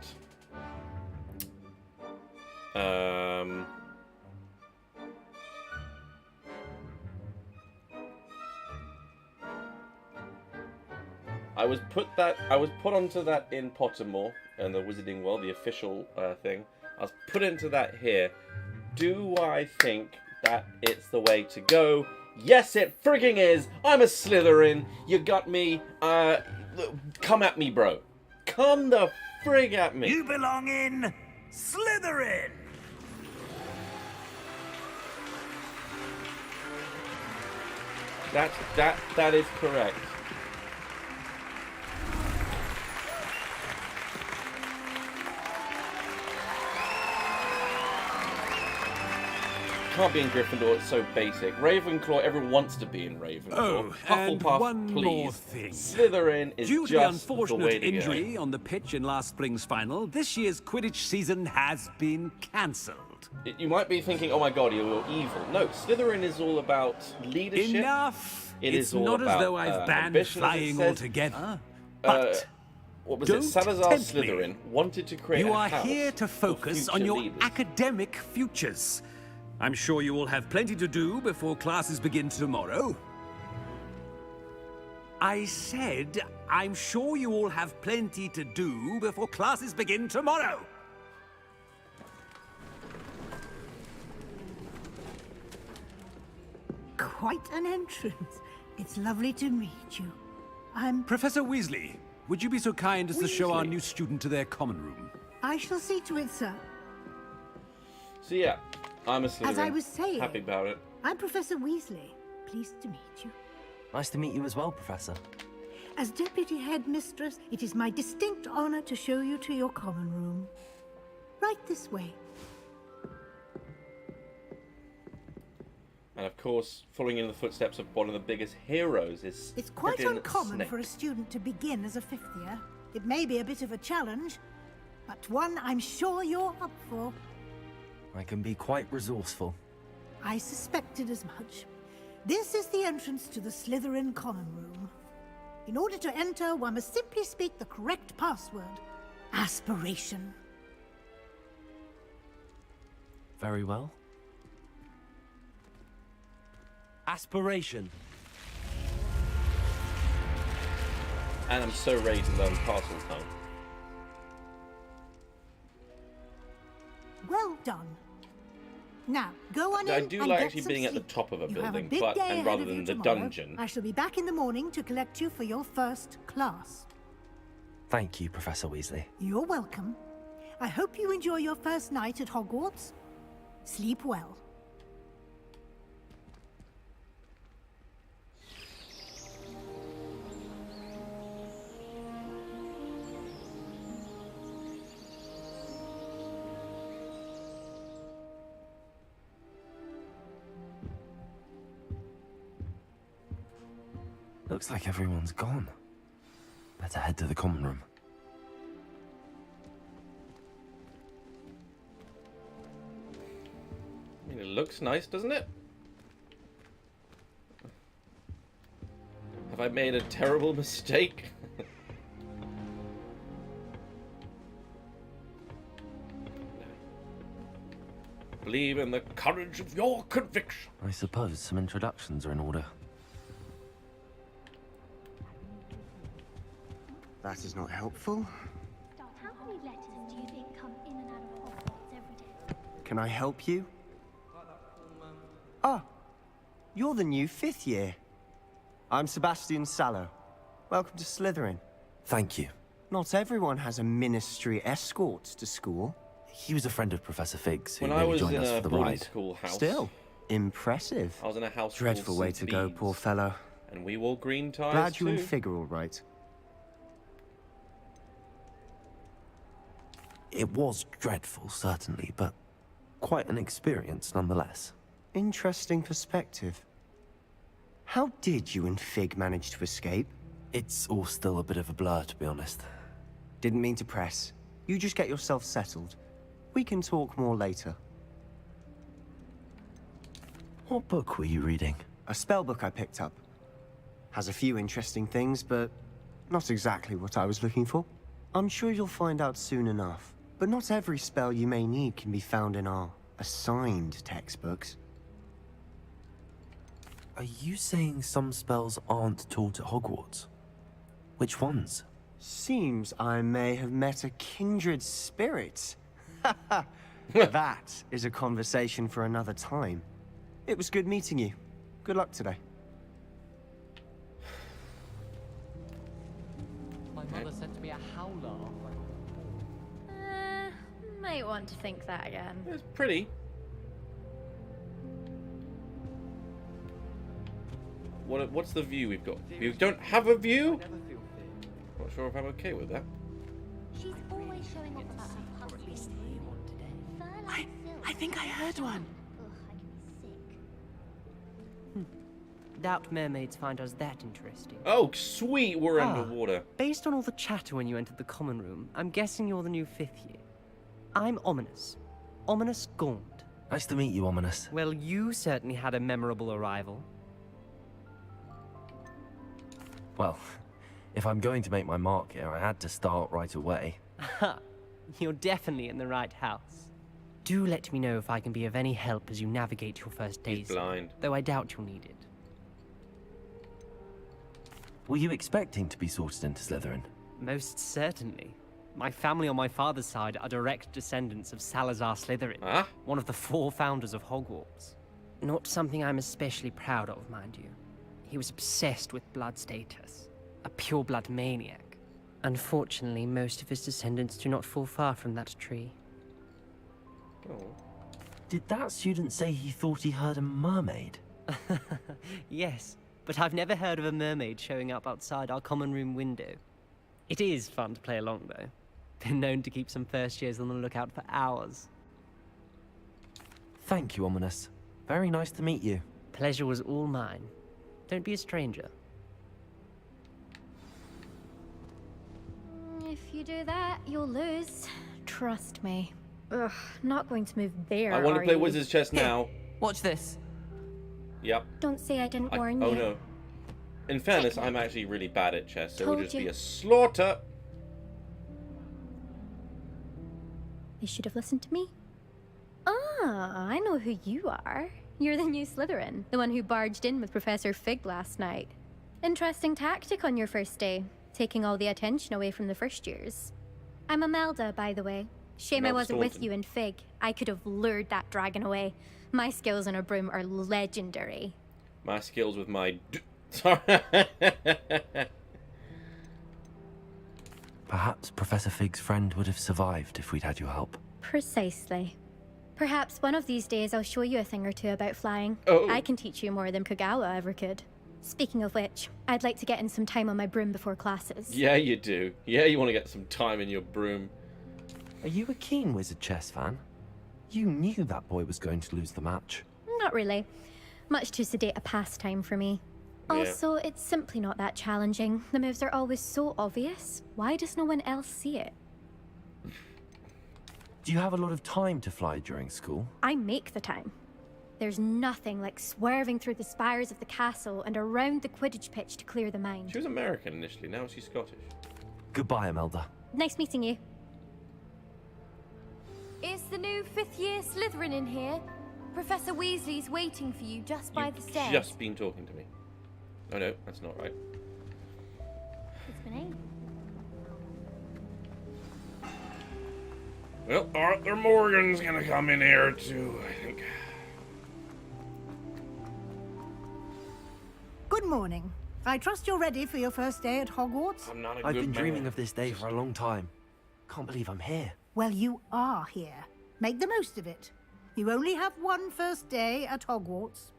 I was put onto that in Pottermore and the Wizarding World, the official thing. I was put into that here. Do I think that it's the way to go? Yes, it frigging is. I'm a Slytherin. You got me. Come at me, bro. Come the frig at me. You belong in Slytherin. That is correct. Can't be in Gryffindor, it's so basic. Ravenclaw, everyone wants to be in Ravenclaw. Oh, and Hufflepuff, one please. more thing. Slytherin is Due to the just the way unfortunate to go. injury on the pitch in last spring's final, this year's Quidditch season has been cancelled. You might be thinking, oh my god, you're evil. No, Slytherin is all about leadership. Enough! It's all not about, as though I've banned ambition, as it flying says. altogether. But what was don't it? Salazar tempt me. Slytherin wanted to create You a are house here to for focus on future your leaders. academic futures. I'm sure you all have plenty to do before classes begin tomorrow. I said, I'm sure you all have plenty to do before classes begin tomorrow. Quite an entrance. It's lovely to meet you. I'm... Professor Weasley, would you be so kind as to show our Weasley. new student to their common room? I shall see to it, sir. So yeah, I'm a Slytherin. As I was saying, happy about it. I'm Professor Weasley. Pleased to meet you. Nice to meet you as well, Professor. As Deputy Headmistress, it is my distinct honor to show you to your common room. Right this way. And of course, following in the footsteps of one of the biggest heroes is It's quite frickin' uncommon Snape. for a student to begin as a fifth year. It may be a bit of a challenge, but one I'm sure you're up for. I can be quite resourceful. I suspected as much. This is the entrance to the Slytherin common room. In order to enter, one must simply speak the correct password. Aspiration. Very well. Aspiration. And I'm so ready to learn Parseltongue. Well done. Now, go on I in do and like get actually some being at the sleep. top of a You have building, big but day and ahead rather of you than the tomorrow. dungeon. I shall be back in the morning to collect you for your first class. Thank you, Professor Weasley. You're welcome. I hope you enjoy your first night at Hogwarts. Sleep well. Looks like everyone's gone. Better head to the common room. I mean, it looks nice, doesn't it? Have I made a terrible mistake? Believe in the courage of your conviction. I suppose some introductions are in order. That is not helpful. How many letters do you think come in and out of Hogwarts every day? Can I help you? Ah, you're the new 5th year. I'm Sebastian Sallow. Welcome to Slytherin. Thank you. Not everyone has a ministry escort to school. He was a friend of Professor Fig's who When I nearly was joined in us a for the boarding ride. school house, Still, impressive. I was in a house. Dreadful called way St. to go, Bede's, poor fellow. And we wore green ties Glad you're in too. figure all right. It was dreadful, certainly, but quite an experience nonetheless. Interesting perspective. How did you and Fig manage to escape? It's all still a bit of a blur, to be honest. Didn't mean to press. You just get yourself settled. We can talk more later. What book were you reading? A spell book I picked up. Has a few interesting things, but not exactly what I was looking for. I'm sure you'll find out soon enough. But not every spell you may need can be found in our assigned textbooks. Are you saying some spells aren't taught at Hogwarts? Which ones? Seems I may have met a kindred spirit. That is a conversation for another time. It was good meeting you. Good luck today. My mother sent me a howler. Might want to think that again. It's pretty. What's the view we've got? We don't have a view? Not sure if I'm okay with that. She's always showing off about her puzzles. I think I heard one. Ugh, I can be sick. Doubt mermaids find us that interesting. Oh, sweet, we're underwater. Based on all the chatter when you entered the common room, I'm guessing you're the new 5th year. I'm Ominous. Ominous Gaunt. Nice to meet you, Ominous. Well, you certainly had a memorable arrival. Well, if I'm going to make my mark here, I had to start right away. Ha! You're definitely in the right house. Do let me know if I can be of any help as you navigate your first days. He's blind. Though I doubt you'll need it. Were you expecting to be sorted into Slytherin? Most certainly. My family on my father's side are direct descendants of Salazar Slytherin, one of the 4 founders of Hogwarts. Not something I'm especially proud of, mind you. He was obsessed with blood status, a pure-blood maniac. Unfortunately, most of his descendants do not fall far from that tree. Oh. Did that student say he thought he heard a mermaid? Yes, but I've never heard of a mermaid showing up outside our common room window. It is fun to play along, though. Been known to keep some first years on the lookout for hours. Thank you, Ominous. Very nice to meet you. Pleasure was all mine. Don't be a stranger. If you do that, you'll lose. Trust me. Ugh, not going to move there, I want to are play you? Wizard's Chess now. Watch this. Yep. Don't say I didn't warn you. Oh no. In fairness, I'm actually really bad at chess, so it will Told just be you. a slaughter. They should have listened to me. Ah, I know who you are. You're the new Slytherin, the one who barged in with Professor Fig last night. Interesting tactic on your first day, taking all the attention away from the first years. I'm Imelda, by the way. Shame I wasn't with you in Fig. I could have lured that dragon away. My skills on a broom are legendary. My skills with my... Sorry. Perhaps Professor Fig's friend would have survived if we'd had your help. Precisely. Perhaps one of these days I'll show you a thing or two about flying. Oh. I can teach you more than Kogawa ever could. Speaking of which, I'd like to get in some time on my broom before classes. Yeah, you do. Yeah, you want to get some time in your broom. Are you a keen Wizard chess fan? You knew that boy was going to lose the match. Not really. Much too sedate a pastime for me. Yeah. Also, it's simply not that challenging. The moves are always so obvious. Why does no one else see it? Do you have a lot of time to fly during school? I make the time. There's nothing like swerving through the spires of the castle and around the Quidditch pitch to clear the mind. She was American initially, now she's Scottish. Goodbye, Imelda. Nice meeting you. Is the new 5th year Slytherin in here? Professor Weasley's waiting for you just by the stairs. Just been talking to me. Oh no, that's not right. It's been ages. Well, Arthur Morgan's gonna come in here too, I think. Good morning. I trust you're ready for your first day at Hogwarts? I'm not a I've good been man. dreaming of this day for a long time. Can't believe I'm here. Well, you are here. Make the most of it. You only have one first day at Hogwarts.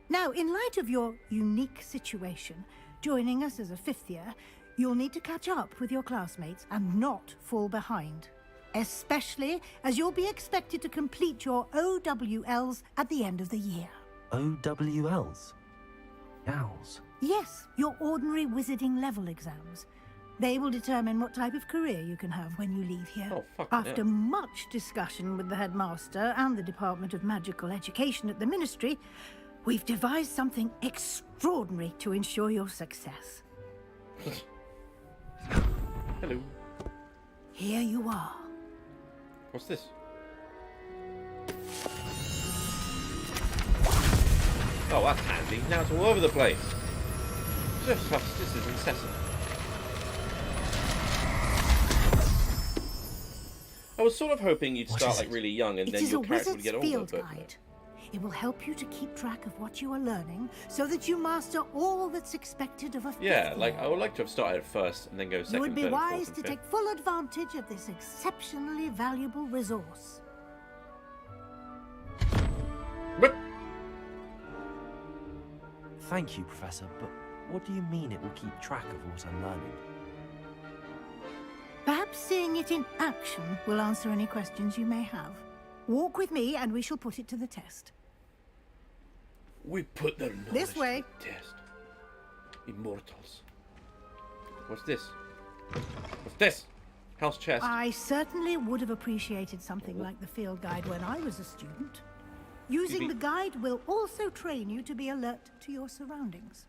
Now, in light of your unique situation, joining us as a 5th year, you'll need to catch up with your classmates and not fall behind. Especially as you'll be expected to complete your OWLs at the end of the year. OWLs? Owls? Yes, your ordinary wizarding level exams. They will determine what type of career you can have when you leave here. Oh, fuck After yeah. much discussion with the headmaster and the Department of Magical Education at the Ministry, we've devised something extraordinary to ensure your success. Hello. Here you are. What's this? Oh, that's handy. Now it's all over the place. This is incessant. I was sort of hoping you'd start like really young and It then is your a character would wizard's get older. field But guide. It will help you to keep track of what you are learning so that you master all that's expected of a 5th yeah, like year. I would like to have started at first and then go second, You would be third, wise fourth, to and take full advantage of this exceptionally valuable resource. Thank you, Professor, but what do you mean it will keep track of what I'm learning? Perhaps seeing it in action will answer any questions you may have. Walk with me and we shall put it to the test. We put their knowledge This way. to the test. Immortals. What's this? What's this? House chest. I certainly would have appreciated something like the field guide when I was a student. Using the guide will also train you to be alert to your surroundings.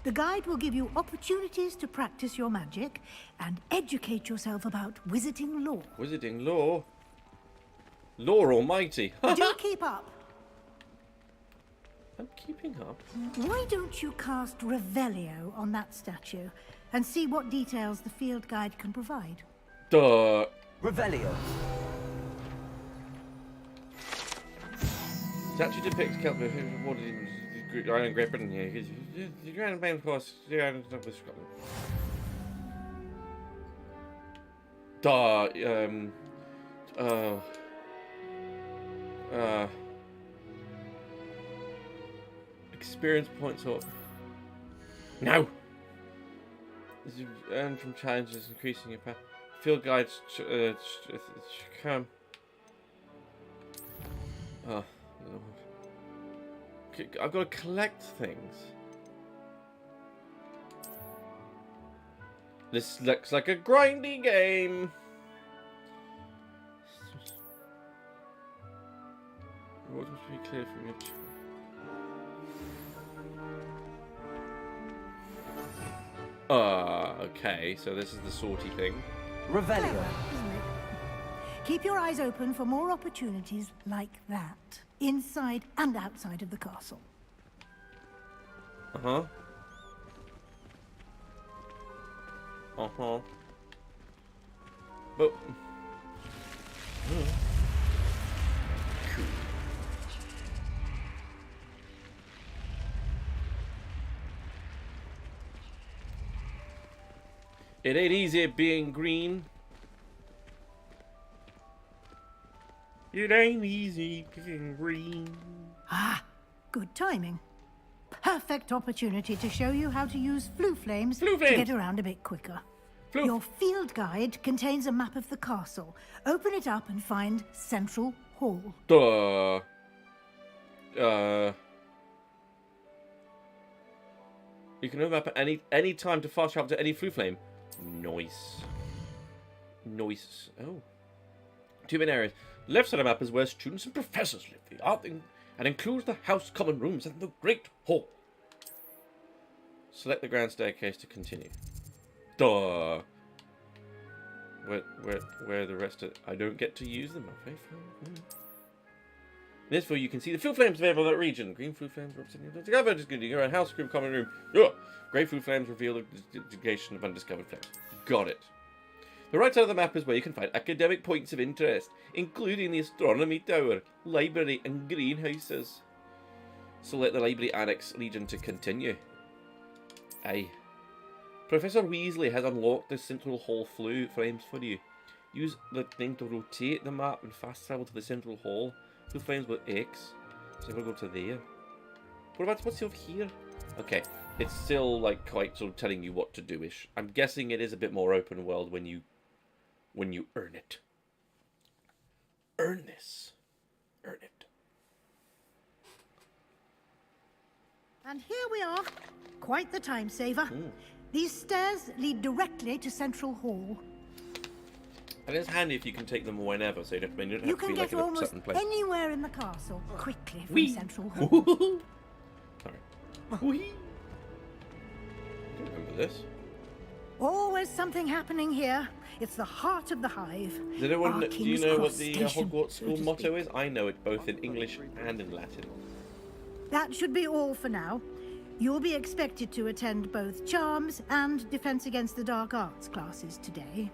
The guide will give you opportunities to practice your magic and educate yourself about wizarding lore. Wizarding lore. Lore almighty. Do keep up. I'm keeping up. Why don't you cast Revelio on that statue and see what details the field guide can provide? Duh. Revelio. Statue depicts Celtic awarded in Ireland, Great Britain. Here, the Grand Main Force, Scotland. Experience points up. No. This is earned from challenges, increasing your power. Field guides. Come. Oh, Lord. I've got to collect things. This looks like a grindy game. What must be clear from your. Okay, so this is the sorty thing. Revelio. Isn't it? Keep your eyes open for more opportunities like that, inside and outside of the castle. Uh-huh. Uh-huh. But... It ain't easy being green. It ain't easy being green. Ah, good timing. Perfect opportunity to show you how to use flue flames to get around a bit quicker. Your field guide contains a map of the castle. Open it up and find Central Hall. You can open up at any time to fast travel to any flue flame. Nice. Nice. Oh. Two main areas. Left side of the map is where students and professors live. The art thing, and includes the house common rooms and the Great Hall. Select the grand staircase to continue. Duh. Where the rest of... I don't get to use them. Okay, fine. In this view, you can see the flue flames available in that region. Green flue flames representing together. Just going to go around house, group, common room. Yeah. Grey flue flames reveal the indication of undiscovered flames. Got it. The right side of the map is where you can find academic points of interest, including the astronomy tower, library, and greenhouses. Select the library annex region to continue. Aye. Professor Weasley has unlocked the Central Hall flue flames for you. Use the thing to rotate the map and fast travel to the Central Hall. Flue flames with X. So we'll go to there. What's over here? Okay. It's still like quite sort of telling you what to do-ish. I'm guessing it is a bit more open world when you earn it. Earn this. Earn it. And here we are. Quite the time saver. These stairs lead directly to Central Hall. And it's handy if you can take them whenever, so you don't have You to can be like get in a almost certain place. anywhere in the castle quickly from Whee! Central Hall. Sorry. Whee! I don't remember this. Always something happening here. It's the heart of the hive. Does anyone, Our do you King's know Cross what the Station, Hogwarts so school to motto speak. is? I know it both in English and in Latin. That should be all for now. You'll be expected to attend both Charms and Defense Against the Dark Arts classes today.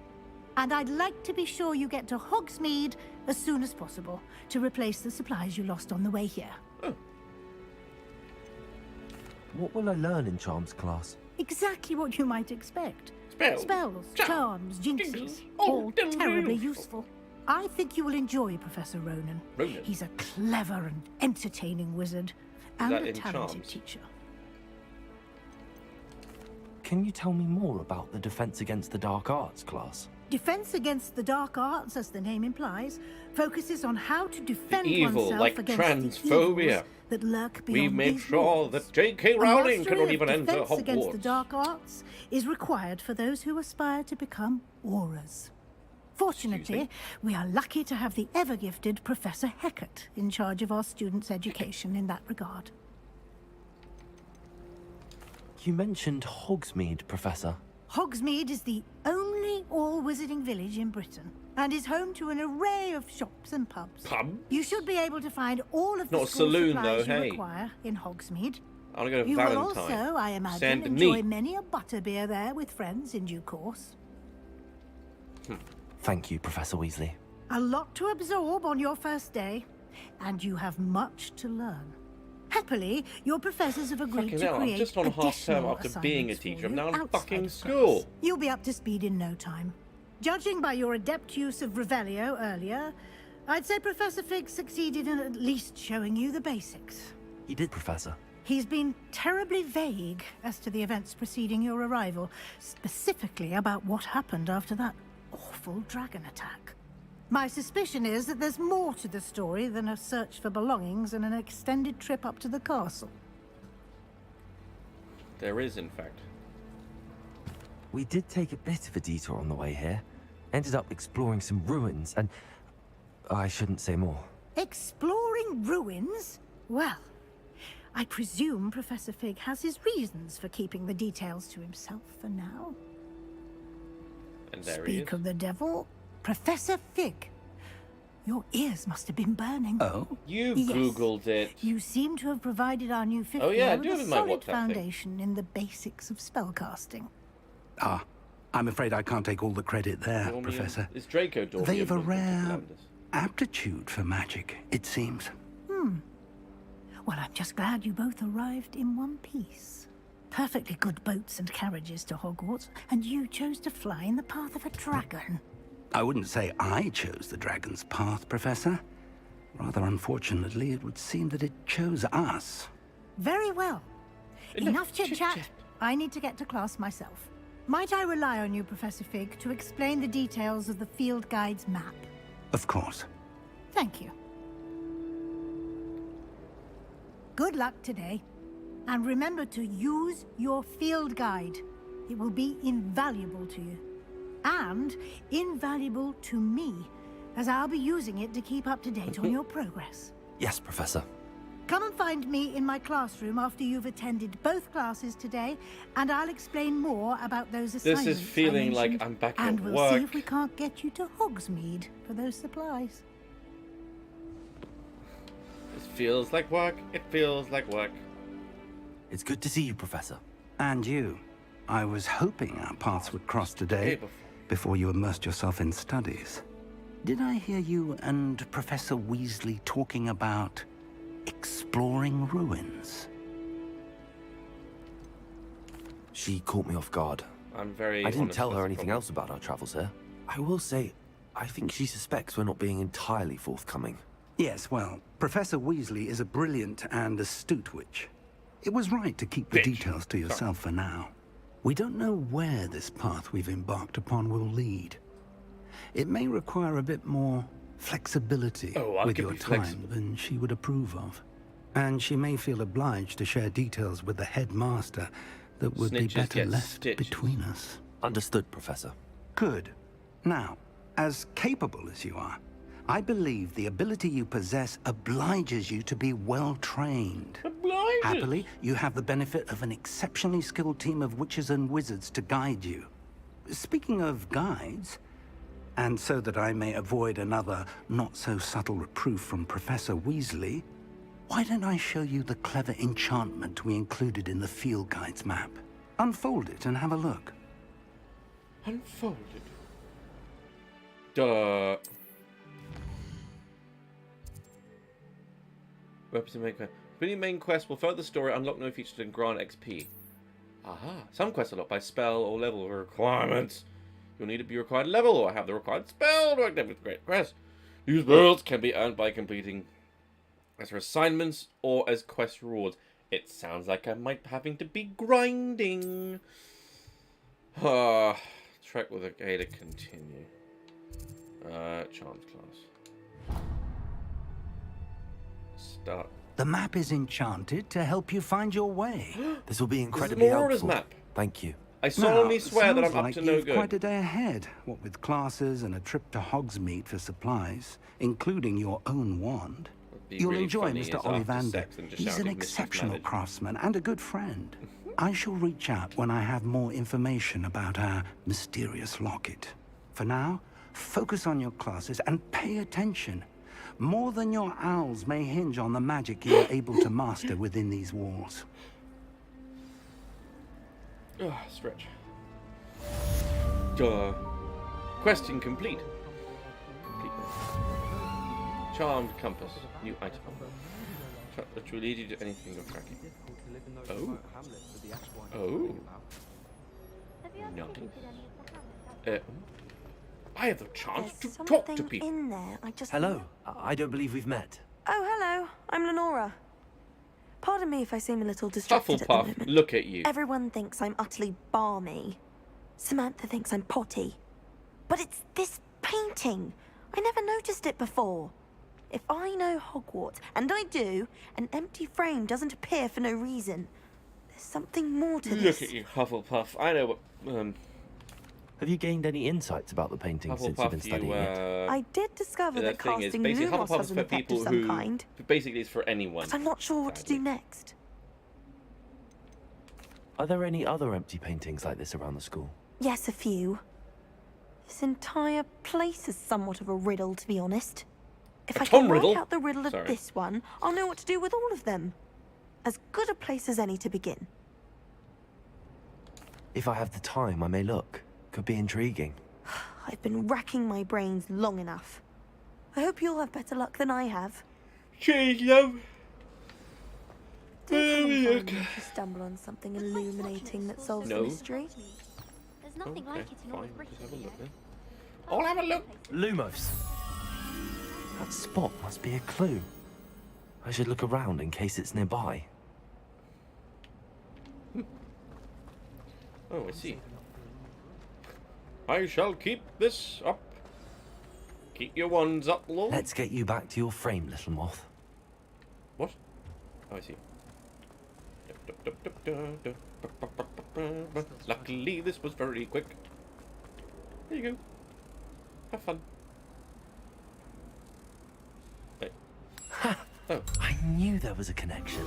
And I'd like to be sure you get to Hogsmeade as soon as possible to replace the supplies you lost on the way here. What will I learn in Charms class? Exactly what you might expect. Spells, charms, jinxes, all terribly useful. I think you will enjoy Professor Ronan. He's a clever and entertaining wizard, and that a in talented Charms? teacher. Can you tell me more about the Defense Against the Dark Arts class? Defense Against the Dark Arts, as the name implies, focuses on how to defend evil, oneself like against transphobia. the evils that lurk beyond We've made these sure walls. that J.K. A Rowling mastery cannot of even enter Defense Against the Hogwarts. Dark Arts is required for those who aspire to become aurors. Fortunately, we are lucky to have the ever-gifted Professor Hecat in charge of our students' education in that regard. You mentioned Hogsmeade, Professor. Hogsmeade is the only all-wizarding village in Britain, and is home to an array of shops and pubs. You should be able to find all of the Not a school saloon, supplies though, you hey. require in Hogsmeade. I want to go to You will Valentine. also, I imagine, Saint enjoy Denis. many a butterbeer there with friends in due course. Thank you, Professor Weasley. A lot to absorb on your first day, and you have much to learn. Happily, your professors have agreed Fucking to hell, I'm create just on half term additional after being a assignments teacher. for I'm you now in outside fucking of school. class. You'll be up to speed in no time. Judging by your adept use of Revelio earlier, I'd say Professor Fig succeeded in at least showing you the basics. He did, Professor. He's been terribly vague as to the events preceding your arrival, specifically about what happened after that awful dragon attack. My suspicion is that there's more to the story than a search for belongings and an extended trip up to the castle. There is, in fact. We did take a bit of a detour on the way here. Ended up exploring some ruins, and I shouldn't say more. Exploring ruins? Well, I presume Professor Fig has his reasons for keeping the details to himself for now. And there he is. Speak of the devil, Professor Fig. Your ears must have been burning. Oh? You Yes. Googled it. You seem to have provided our new fifth Oh, yeah, I year do with have a in my solid WhatsApp thing. foundation in the basics of spellcasting. Ah, I'm afraid I can't take all the credit there, Dormium- Professor. Is Draco Dormium? They've a Dormium rare Landers? aptitude for magic, it seems. Well, I'm just glad you both arrived in one piece. Perfectly good boats and carriages to Hogwarts, and you chose to fly in the path of a dragon. I wouldn't say I chose the dragon's path, Professor. Rather unfortunately, it would seem that it chose us. Very well. Enough chit-chat. I need to get to class myself. Might I rely on you, Professor Fig, to explain the details of the field guide's map? Of course. Thank you. Good luck today. And remember to use your field guide. It will be invaluable to you. And invaluable to me, as I'll be using it to keep up to date on your progress. Yes, Professor. Come and find me in my classroom after you've attended both classes today, and I'll explain more about those assignments. This is feeling like I'm back at and we'll work. see if we can't get you to Hogsmeade for those supplies. This feels like work. It feels like work. It's good to see you, Professor. And you. I was hoping our paths would cross today, before you immersed yourself in studies. Did I hear you and Professor Weasley talking about exploring ruins? She caught me off guard. I'm very I didn't honest, tell her that's the anything problem. else about our travels here. I will say, I think she suspects we're not being entirely forthcoming. Yes, well, Professor Weasley is a brilliant and astute witch. It was right to keep the details to yourself for now. We don't know where this path we've embarked upon will lead. It may require a bit more flexibility with your time than she would approve of. And she may feel obliged to share details with the headmaster that would be Snitches better get left stitches. between us. Understood, Professor. Good. Now, as capable as you are, I believe the ability you possess obliges you to be well trained. Happily, you have the benefit of an exceptionally skilled team of witches and wizards to guide you. Speaking of guides, and so that I may avoid another not-so-subtle reproof from Professor Weasley, why don't I show you the clever enchantment we included in the field guide's map? Unfold it and have a look. Unfolded. Duh. Weapons and main quest. Completing main quest will further the story, unlock new features, and grant XP. Aha. Some quests are locked by spell or level requirements. You'll need to be required level or have the required spell to activate the great quest. These spells can be earned by completing as assignments or as quest rewards. It sounds like I might be having to be grinding. Trek with a to continue. Charms class. Start. The map is enchanted to help you find your way. This will be incredibly helpful. Map. Thank you. I solemnly Now, swear that I'm sounds up like to no you've good. quite a day ahead, what with classes and a trip to Hogsmeade for supplies, including your own wand. be You'll really enjoy funny Mr. is after Ollivander. sex and just He's an shouting mischief exceptional managed. craftsman and a good friend. I shall reach out when I have more information about our mysterious locket. For now, focus on your classes and pay attention. More than your owls may hinge on the magic you are able to master within these walls. Stretch. Question complete. Charmed compass. New item. Which will lead you to anything you're tracking. Oh. Oh. Nice. I have the chance to talk to people. In there, I just. Hello. I don't believe we've met. Oh, hello. I'm Lenora. Pardon me if I seem a little distracted at the Hufflepuff, moment. look at you. Everyone thinks I'm utterly balmy. Samantha thinks I'm potty. But it's this painting. I never noticed it before. If I know Hogwarts, and I do, an empty frame doesn't appear for no reason. There's something more to this. Look at you, Hufflepuff. I know what. Have you gained any insights about the painting since you've been studying it? I did discover the that thing is, casting basically, Lumos Hufflepuff has is an for effect of people some who. kind. Basically, it's for anyone. But I'm not sure what to do next. Are there any other empty paintings like this around the school? Yes, a few. This entire place is somewhat of a riddle, to be honest. If I can work out the riddle of this one, I'll know what to do with all of them. As good a place as any to begin. If I have the time, I may look. Could be intriguing. I've been racking my brains long enough. I hope you'll have better luck than I have. Cheers, love. Do come and find me if you stumble on something illuminating that solves the mystery. There's nothing like it in all of Britain. I'll have a look. Lumos. That spot must be a clue. I should look around in case it's nearby. Oh, I see. I shall keep this up. Keep your wands up, Lord. Let's get you back to your frame, little moth. What? Oh, I see. Luckily, this was very quick. There you go. Have fun. Hey. Oh. I knew there was a connection.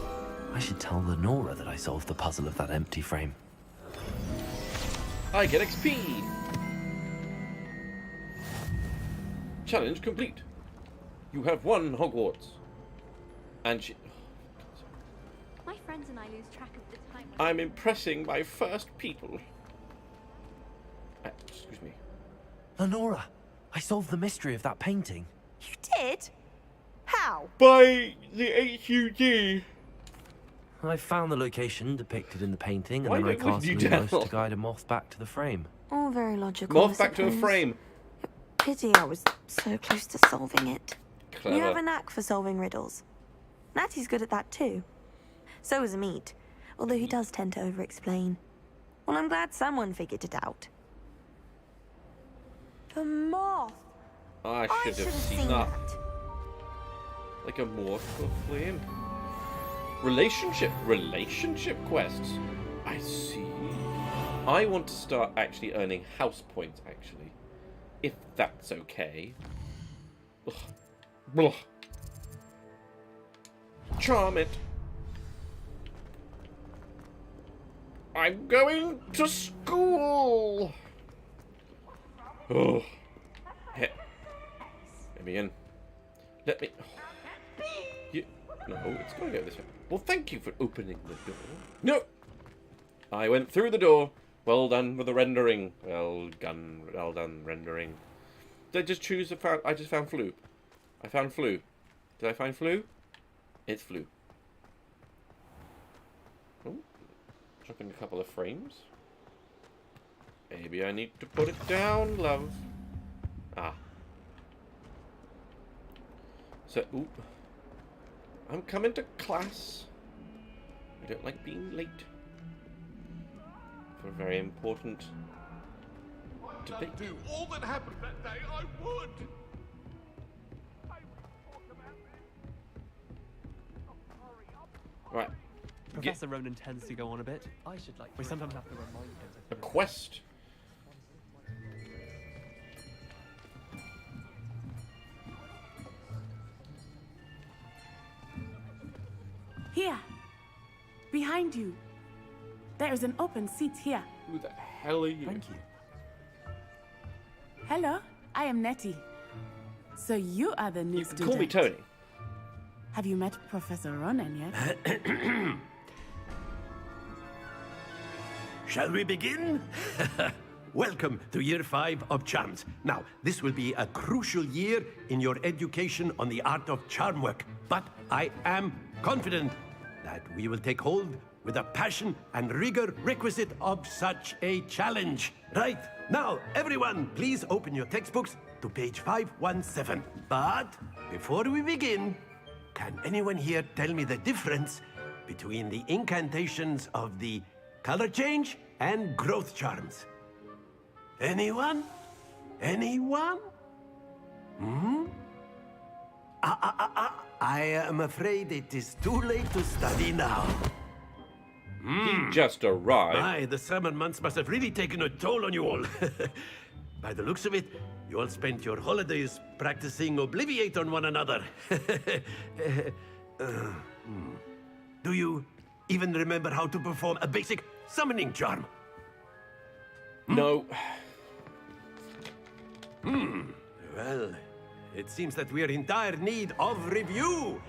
I should tell Lenora that I solved the puzzle of that empty frame. I get XP! Challenge complete. You have won Hogwarts. And she... My friends and I lose track of the time. I'm impressing my first people. Excuse me. Lenora, I solved the mystery of that painting. You did? How? By the HUD. I found the location depicted in the painting, and Why then I don't we cast do Lumos that? to guide a moth back to the frame. All very logical. Moth back to a frame. Pity I was so close to solving it. Clever. You have a knack for solving riddles. Natty's good at that too. So is Amit, although he does tend to over-explain. Well, I'm glad someone figured it out. The moth! I should have seen that. Like a moth of flame. Relationship quests. I see. I want to start actually earning house points, actually. If that's okay. Ugh. Ugh. Charm it. I'm going to school. Oh. Let me in. Let me. You... No, it's got to go this way. Well, thank you for opening the door. No! I went through the door. Well done with the rendering. Well done rendering. Did I just choose a I just found Flu. I found Flu. Did I find Flu? It's Flu. Oh. Dropping a couple of frames. Maybe I need to put it down, love. Ah. So, oop. I'm coming to class. I don't like being late. For a very important debate. I'd do all that happened that day, I would! Right. Professor Ronan tends to go on a bit. I should like. We sometimes have to remind him. A quest. Here. Behind you. There is an open seat here. Who the hell are you? Thank you. Hello, I am Nettie. So you are the new student. Call me Tony. Have you met Professor Ronan yet? Shall we begin? Welcome to Year 5 of Charms. Now, this will be a crucial year in your education on the art of charm work, but I am confident that we will take hold with the passion and rigor requisite of such a challenge. Right, now, everyone, please open your textbooks to page 517. But before we begin, can anyone here tell me the difference between the incantations of the color change and growth charms? Anyone? Anyone? Hmm? I am afraid it is too late to study now. He just arrived. My, the summer months must have really taken a toll on you all. By the looks of it, you all spent your holidays practicing Obliviate on one another. Do you even remember how to perform a basic summoning charm? No. Well, it seems that we are in dire need of review.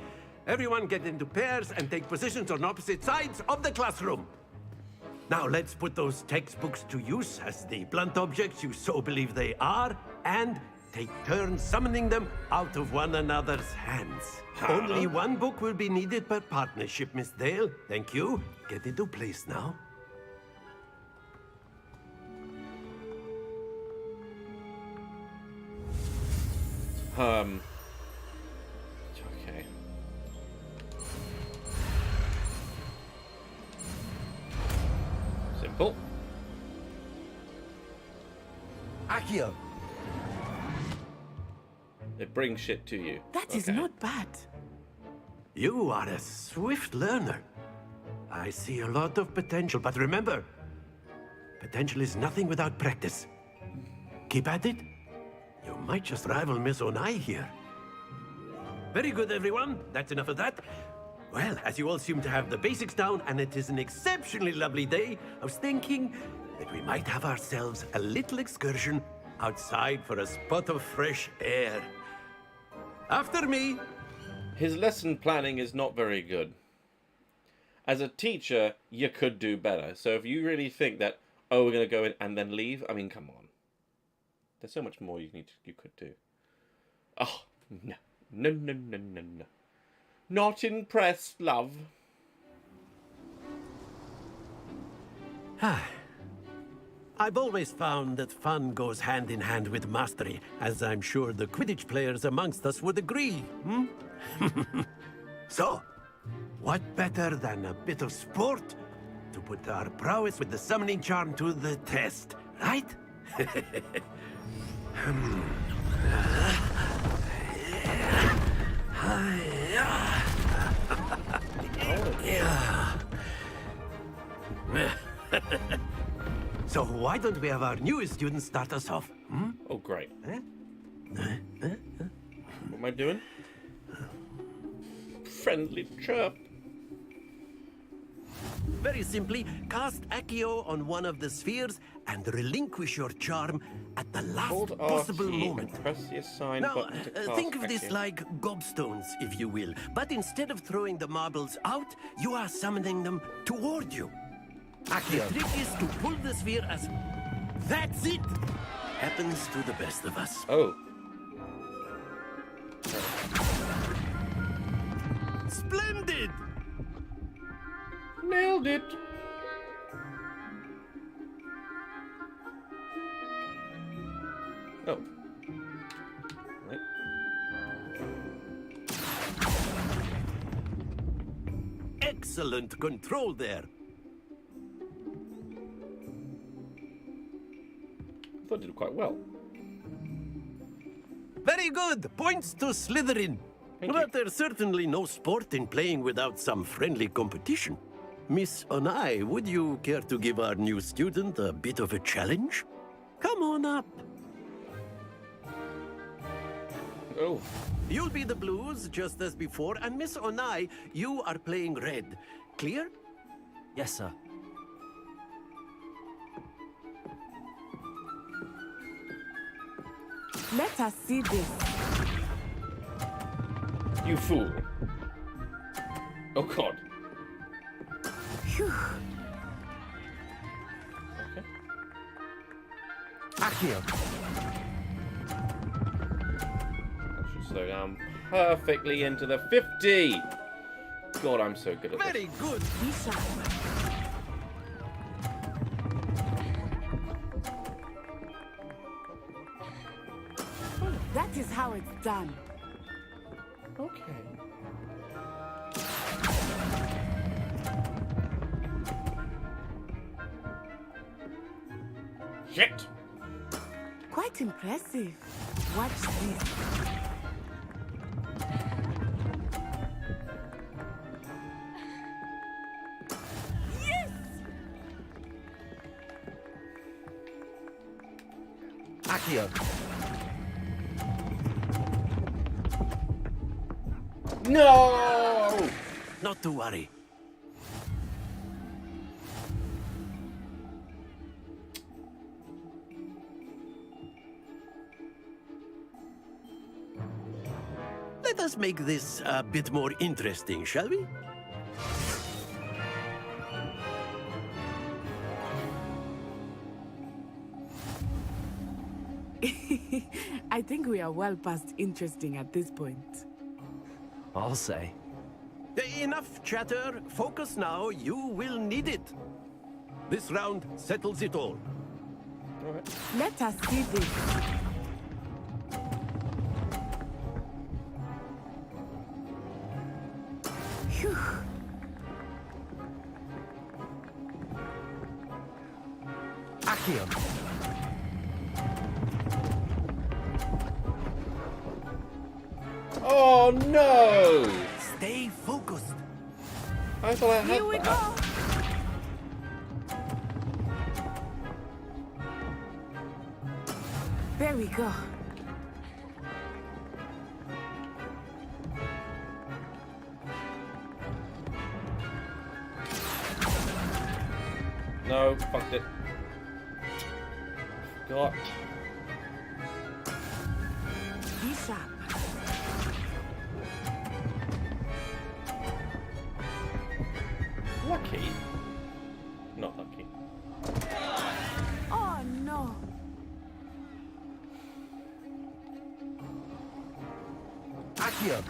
Everyone get into pairs and take positions on opposite sides of the classroom. Now let's put those textbooks to use as the blunt objects you so believe they are, and take turns summoning them out of one another's hands. Only one book will be needed per partnership, Miss Dale. Thank you. Get into place now. Okay. Simple. Accio. It brings shit to you. That is not bad. You are a swift learner. I see a lot of potential, but remember, potential is nothing without practice. Keep at it. You might just rival Miss Onai here. Very good, everyone. That's enough of that. Well, as you all seem to have the basics down, and it is an exceptionally lovely day, I was thinking that we might have ourselves a little excursion outside for a spot of fresh air. After me. His lesson planning is not very good. As a teacher, you could do better. So if you really think that, oh, we're going to go in and then leave, I mean, come on. There's so much more you could do. Oh, no. No, no, no, no, no. Not impressed, love. I've always found that fun goes hand in hand with mastery, as I'm sure the Quidditch players amongst us would agree, hmm? So, what better than a bit of sport to put our prowess with the summoning charm to the test, right? So why don't we have our newest student start us off? Hmm? Oh, great. What am I doing? Friendly chirp. Very simply, cast Accio on one of the spheres and relinquish your charm at the last Hold possible RT moment. and press the assign Now, button to cast think of this Accio. like gobstones, if you will. But instead of throwing the marbles out, you are summoning them toward you. Accio. The trick is to pull the sphere as... That's it! Happens to the best of us. Oh. Splendid! Nailed it. Oh. Right. Excellent control there. I thought I did quite well. Very good. Points to Slytherin. But there's certainly no sport in playing without some friendly competition. Miss Onai, would you care to give our new student a bit of a challenge? Come on up. Oh. You'll be the blues, just as before, and Miss Onai, you are playing red. Clear? Yes, sir. Let us see this. You fool. Oh, God. Phew. Accio. I should slow down perfectly into the 50. God, I'm so good at this. Very good. Be sharp. That is how it's done. Okay. Shit. Quite impressive. Watch this. Yes! Accio. No! Not to worry. Let us make this a bit more interesting, shall we? I think we are well past interesting at this point. I'll say. Enough chatter. Focus now. You will need it. This round settles it all. Let us see this. Phew. Accio. Oh no! Stay focused. I thought I had Here we that. go. There we go. No, fucked it. Forgot. Be sharp. Lucky. Not lucky. Oh no. Accio.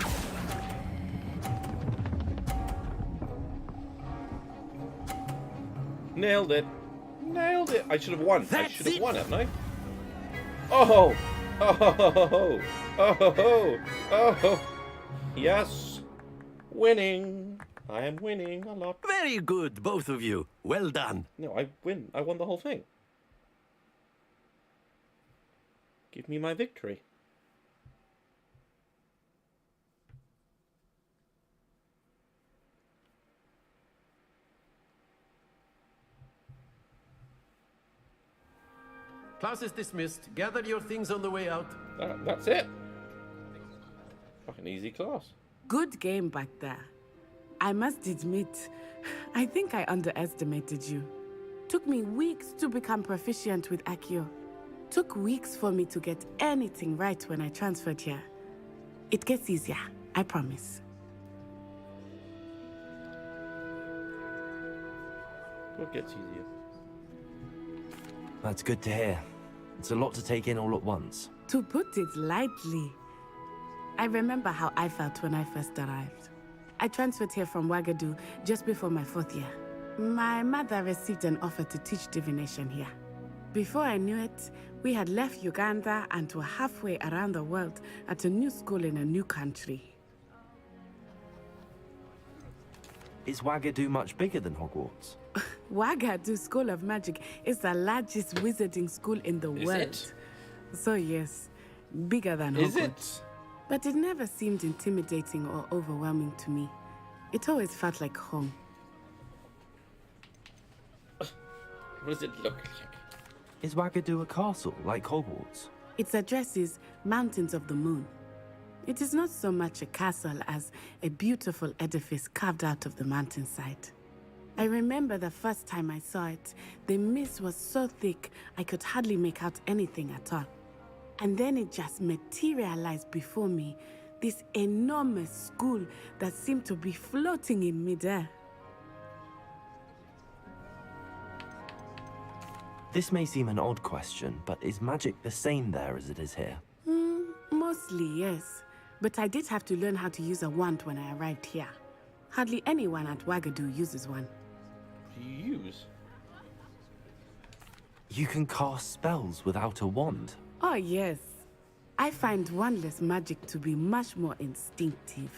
Nailed it. Nailed it. I should have won. I should have it. won, haven't I? Oh! Oh! Oh! Oh! Yes! Winning! I am winning a lot. Very good, both of you. Well done. No, I win. I won the whole thing. Give me my victory. Class is dismissed. Gather your things on the way out. That's it. Fucking easy class. Good game back there. I must admit, I think I underestimated you. Took me weeks to become proficient with Accio. Took weeks for me to get anything right when I transferred here. It gets easier, I promise. What gets easier? That's good to hear. It's a lot to take in all at once. To put it lightly, I remember how I felt when I first arrived. I transferred here from Wagadu just before my 4th year. My mother received an offer to teach divination here. Before I knew it, we had left Uganda and were halfway around the world at a new school in a new country. Is Wagadu much bigger than Hogwarts? Wagadu School of Magic is the largest wizarding school in the world. It? So yes, bigger than Is Hogwarts. it? But it never seemed intimidating or overwhelming to me. It always felt like home. What does it look like? Is Wagadu a castle like Hogwarts? Its address is Mountains of the Moon. It is not so much a castle as a beautiful edifice carved out of the mountainside. I remember the first time I saw it, the mist was so thick I could hardly make out anything at all. And then it just materialized before me, this enormous school that seemed to be floating in midair. This may seem an odd question, but is magic the same there as it is here? Mostly, yes. But I did have to learn how to use a wand when I arrived here. Hardly anyone at Wagadu uses one. Use? You can cast spells without a wand. Oh, yes. I find wandless magic to be much more instinctive.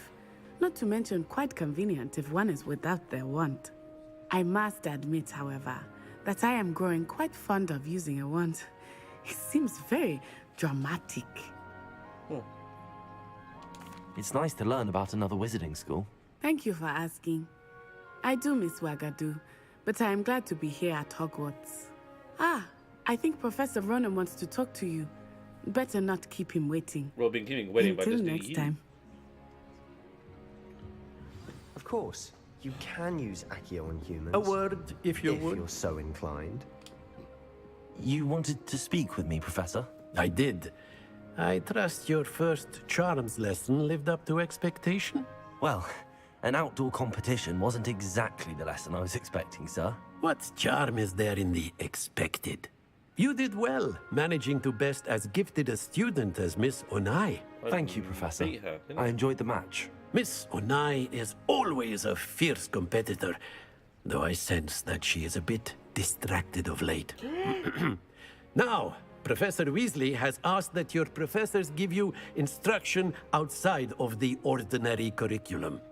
Not to mention quite convenient if one is without their wand. I must admit, however, that I am growing quite fond of using a wand. It seems very dramatic. It's nice to learn about another wizarding school. Thank you for asking. I do miss Wagadu, but I am glad to be here at Hogwarts. Ah, I think Professor Ronan wants to talk to you. Better not keep him waiting. Well, I've been keeping waiting by Until listening next to you. time. Of course, you can use Accio on humans. A word, if you would. If you're so inclined. You wanted to speak with me, Professor? I did. I trust your first charms lesson lived up to expectation? Well, an outdoor competition wasn't exactly the lesson I was expecting, sir. What charm is there in the expected? You did well, managing to best as gifted a student as Miss Onai. Thank you, Professor. beat her, didn't I enjoyed the match. Miss Onai is always a fierce competitor, though I sense that she is a bit distracted of late. Now, Professor Weasley has asked that your professors give you instruction outside of the ordinary curriculum.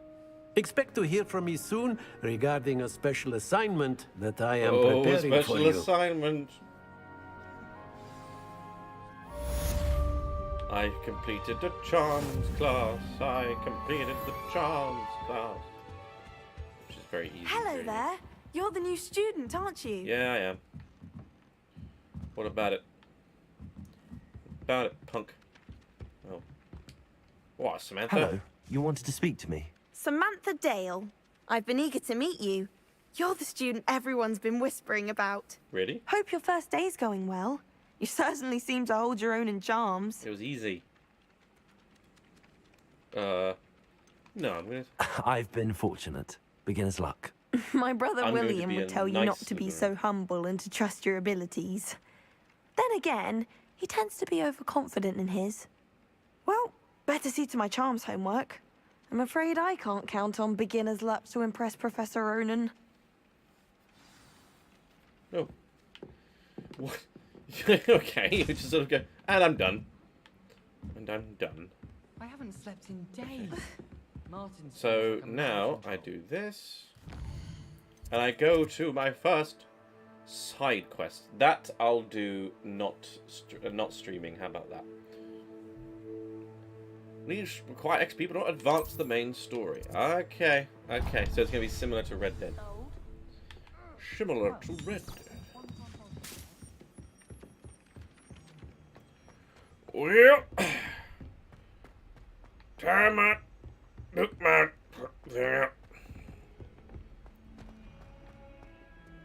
Expect to hear from me soon regarding a special assignment that I am preparing special for you. assignment. I completed the charms class. I completed the charms class. Which is very easy. Hello really. there. You're the new student, aren't you? Yeah, I am. What about it? About it, punk. Oh. What, Samantha? Hello. You wanted to speak to me? Samantha Dale. I've been eager to meet you. You're the student everyone's been whispering about. Really? Hope your first day's going well. You certainly seem to hold your own in charms. It was easy. No, I'm gonna... I've been fortunate. Beginner's luck. My brother I'm going to William be would a tell you nice not to be Slytherin. so humble and to trust your abilities. Then again, he tends to be overconfident in his. Well, better see to my charms homework. I'm afraid I can't count on beginner's luck to impress Professor Ronan. Oh. What? Okay, you just sort of go, and I'm done. And I'm done. I haven't slept in days. Martin. So now I do this. And I go to my first side quest. That I'll do not streaming. How about that? These require XP but not advance the main story. Okay. Okay, so it's going to be similar to Red Dead. Similar to Red Dead. Well, time out. Look, man. There.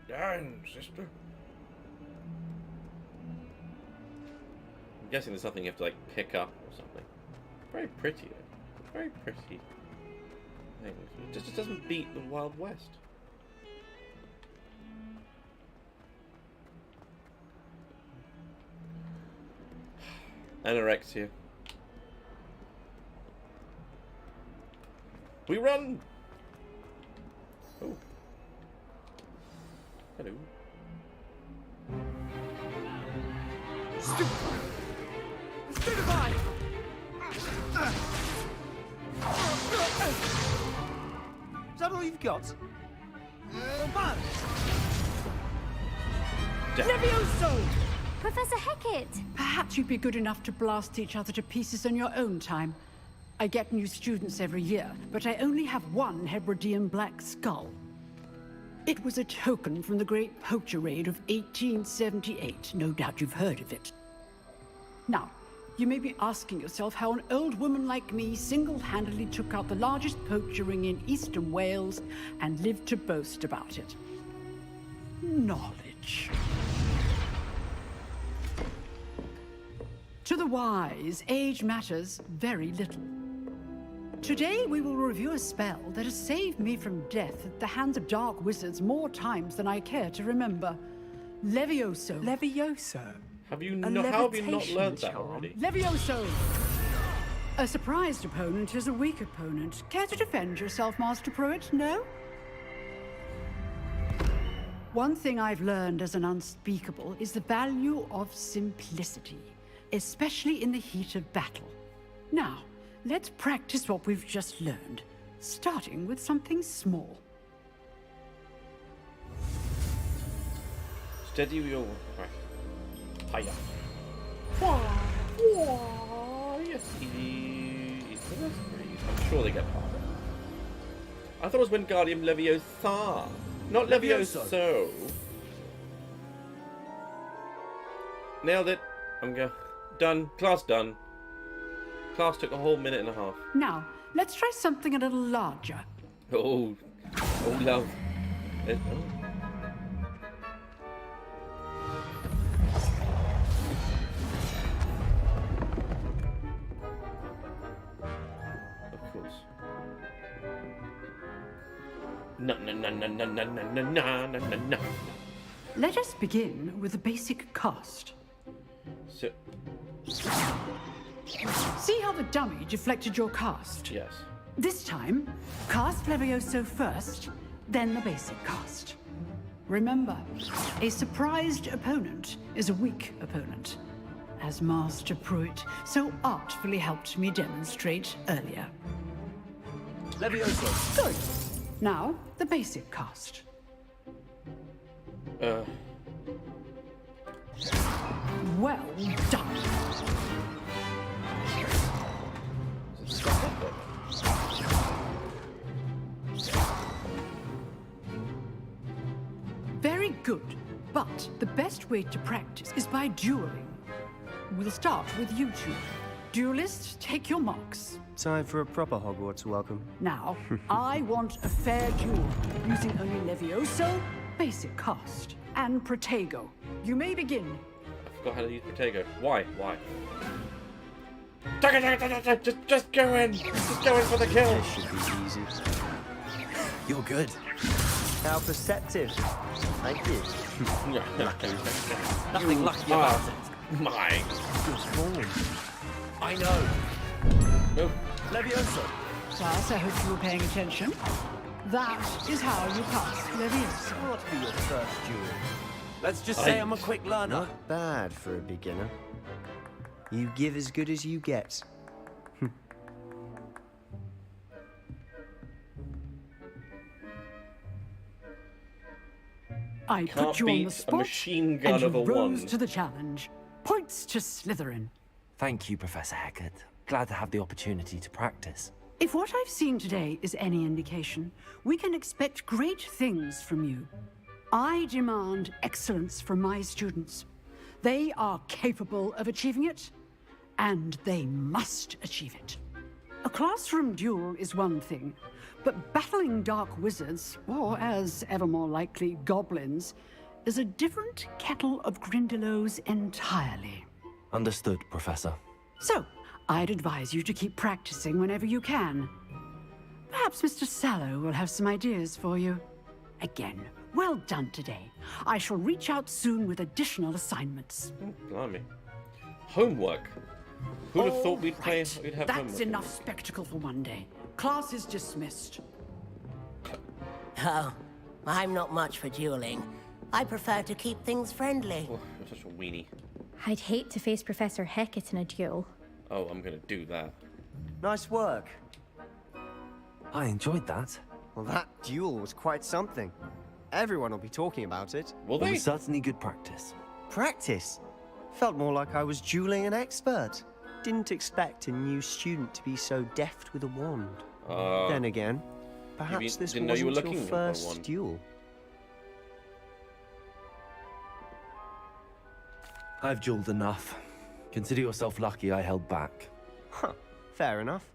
Down, sister. I'm guessing there's something you have to, like, pick up or something. Very pretty, though. Very pretty. It just doesn't beat the Wild West. Anorexia. We run! Oh. Hello. Stupefy! Is that all you've got? Man! Levioso! Professor Hecat! Perhaps you'd be good enough to blast each other to pieces in your own time. I get new students every year, but I only have one Hebridean black skull. It was a token from the Great Poacher Raid of 1878. No doubt you've heard of it. Now, you may be asking yourself how an old woman like me single-handedly took out the largest poacher ring in eastern Wales and lived to boast about it. Knowledge. To the wise, age matters very little. Today, we will review a spell that has saved me from death at the hands of dark wizards more times than I care to remember. Levioso. Levioso? How have you not learned that already? Levioso! A surprised opponent is a weak opponent. Care to defend yourself, Master Pruitt? No? One thing I've learned as an unspeakable is the value of simplicity, especially in the heat of battle. Now, let's practice what we've just learned, starting with something small. Steady your... Hiya. Yes, I'm sure they get part. I thought it was Wingardium Leviosa, not Levioso. Nailed it. I'm go. Done. Class done. Class took a whole minute and a half. Now, let's try something a little larger. Oh, love. Oh. Of course. No. Let us begin with the basic cast. So, See how the dummy deflected your cast? yes. This time, cast Levioso first, then the basic cast. Remember, a surprised opponent is a weak opponent, as Master Pruitt so artfully helped me demonstrate earlier. Levioso. Good. Now, the basic cast. Well done. Very good. But the best way to practice is by dueling. We'll start with you two. Duelists, take your marks. Time for a proper Hogwarts welcome. Now, I want a fair duel, using only Levioso, basic cast, and Protego. You may begin. I forgot how to use Protego. Why? Why? Just go in! Just go in for the kill! This should be easy. You're good. How perceptive. Thank you. Nothing lucky about it. My. Good form. I know. No. Levioso. Class, I hope you were paying attention. That is how you cast Levioso. What be your first duel? Let's just say I'm a quick learner. Not bad for a beginner. You give as good as you get. I Can't put you on the beat a spot, machine gun and you of a rose wand. to the challenge. Points to Slytherin. Thank you, Professor Hecat. Glad to have the opportunity to practice. If what I've seen today is any indication, we can expect great things from you. I demand excellence from my students. They are capable of achieving it, and they must achieve it. A classroom duel is one thing, but battling dark wizards, or as ever more likely, goblins, is a different kettle of Grindylows entirely. Understood, Professor. So, I'd advise you to keep practicing whenever you can. Perhaps Mr. Sallow will have some ideas for you. Again, well done today. I shall reach out soon with additional assignments. Blimey. Homework. Who'd have thought we'd have That's homework? enough spectacle for one day. Class is dismissed. Oh, I'm not much for dueling. I prefer to keep things friendly. Oh, you're such a weenie. I'd hate to face Professor Hecat in a duel. Oh, I'm gonna do that. Nice work. I enjoyed that. Well, that duel was quite something. Everyone will be talking about it. Will It they? was certainly good practice. Practice? Felt more like I was dueling an expert. Didn't expect a new student to be so deft with a wand. Then again, perhaps this didn't know you were wasn't your looking for one. first duel. I've dueled enough. Consider yourself lucky I held back. Huh, fair enough.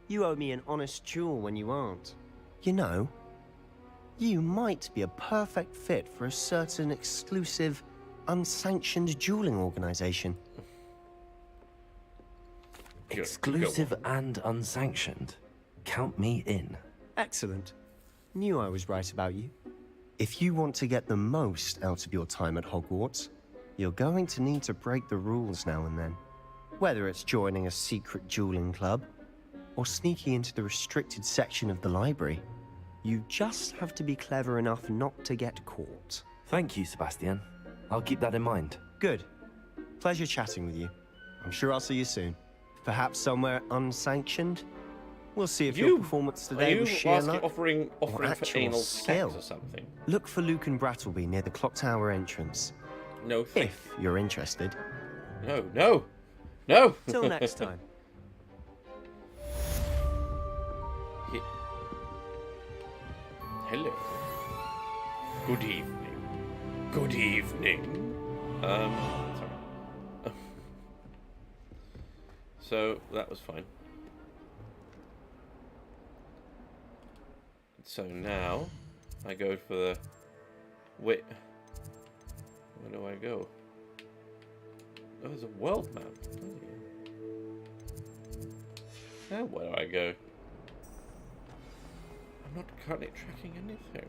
You owe me an honest duel when you aren't. You know, you might be a perfect fit for a certain exclusive, unsanctioned dueling organization. Exclusive and unsanctioned. Count me in. Excellent. Knew I was right about you. If you want to get the most out of your time at Hogwarts, you're going to need to break the rules now and then. Whether it's joining a secret dueling club, or sneaking into the restricted section of the library, you just have to be clever enough not to get caught. Thank you, Sebastian. I'll keep that in mind. Good. Pleasure chatting with you. I'm sure I'll see you soon. Perhaps somewhere unsanctioned? We'll see if your performance today was sheer luck offering or for actual anal skill. sex or something. Look for Luke and Brattleby near the clock tower entrance. No, if you're interested. No, no, no. Till next time. Hello. Good evening. Good evening. Sorry. So that was fine. So now I go for the wait. Where do I go? Oh, there's a world map. Now where do I go? I'm not currently tracking anything.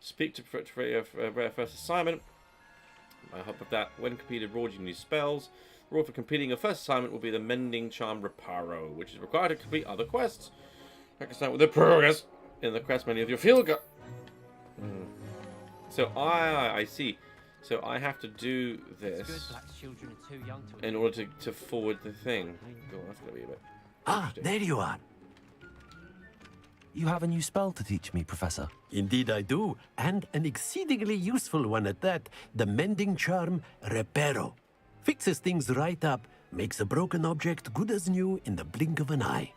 Speak to for your first assignment. I hope with that. When completed, reward you new spells. The reward for completing your first assignment will be the Mending Charm Reparo, which is required to complete other quests. Reconcile with the progress in the quest menu of your field guide. So I see. So I have to do this in order to forward the thing. Oh, that's gonna be a bit. Ah, there you are. You have a new spell to teach me, Professor. Indeed I do, and an exceedingly useful one at that. The Mending Charm Reparo. Fixes things right up, makes a broken object good as new in the blink of an eye.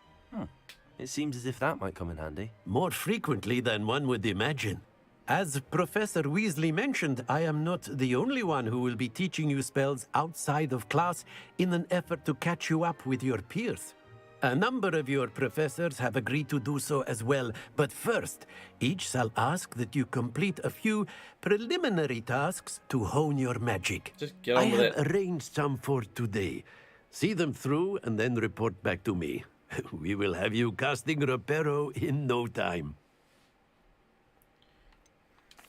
It seems as if that might come in handy. More frequently than one would imagine. As Professor Weasley mentioned, I am not the only one who will be teaching you spells outside of class in an effort to catch you up with your peers. A number of your professors have agreed to do so as well, but first, each shall ask that you complete a few preliminary tasks to hone your magic. Just get on with it. I have arranged some for today. See them through and then report back to me. We will have you casting Reparo in no time.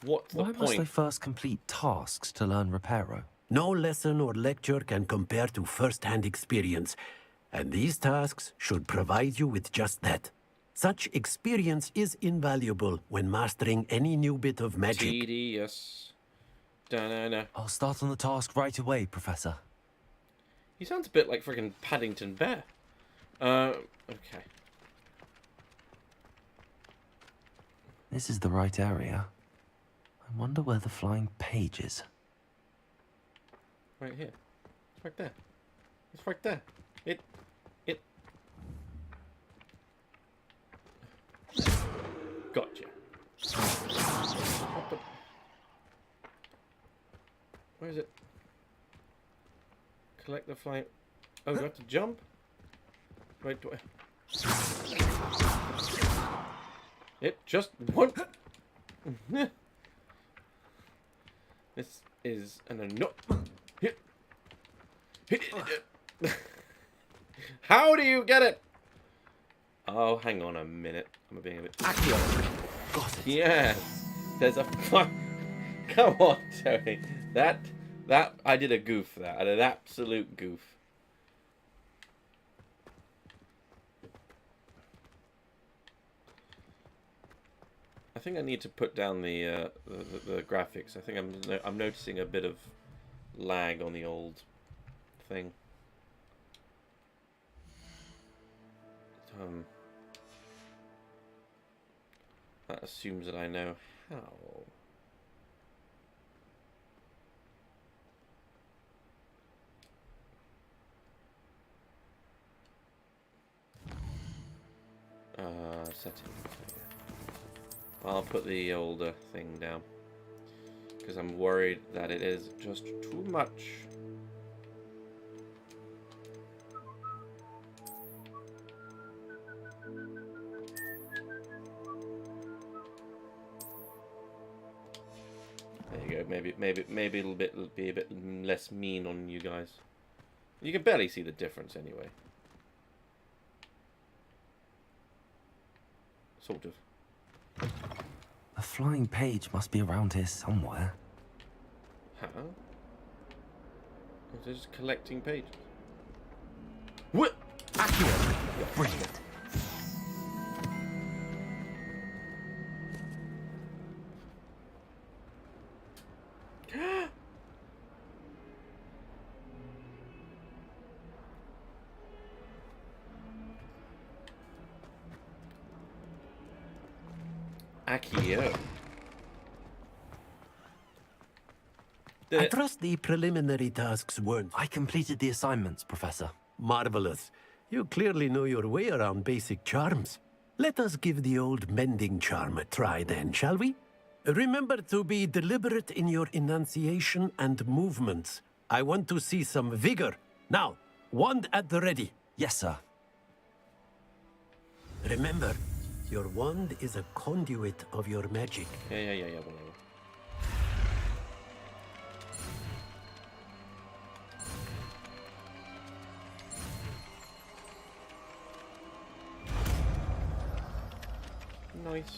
What's the Why point? must I first complete tasks to learn Reparo? No lesson or lecture can compare to first-hand experience, and these tasks should provide you with just that. Such experience is invaluable when mastering any new bit of magic. Tedious. Da-na-na. I'll start on the task right away, Professor. He sounds a bit like friggin' Paddington Bear. Okay. This is the right area. I wonder where the flying page is. Right here. It's right there. It's right there. It. Gotcha. What the... Where is it? Collect the flying... Oh, you have to jump? Wait, do I... It just won't... This is an How do you get it? Oh, hang on a minute. I'm being a bit... Got it. Yes. There's a... Come on, Tony. That... I did a goof there. I did an absolute goof. I think I need to put down the graphics. I think I'm noticing a bit of lag on the old thing. That assumes that I know how. Settings. I'll put the older thing down because I'm worried that it is just too much. There you go. Maybe it'll be a bit less mean on you guys. You can barely see the difference anyway. Sort of. The flying page must be around here somewhere. Huh? They're just collecting pages. What? Accurate. Brilliant. Accio. I trust the preliminary tasks weren't... I completed the assignments, Professor. Marvelous. You clearly know your way around basic charms. Let us give the old mending charm a try then, shall we? Remember to be deliberate in your enunciation and movements. I want to see some vigor. Now, wand at the ready. Yes, sir. Remember, your wand is a conduit of your magic. Yeah, whatever. Nice.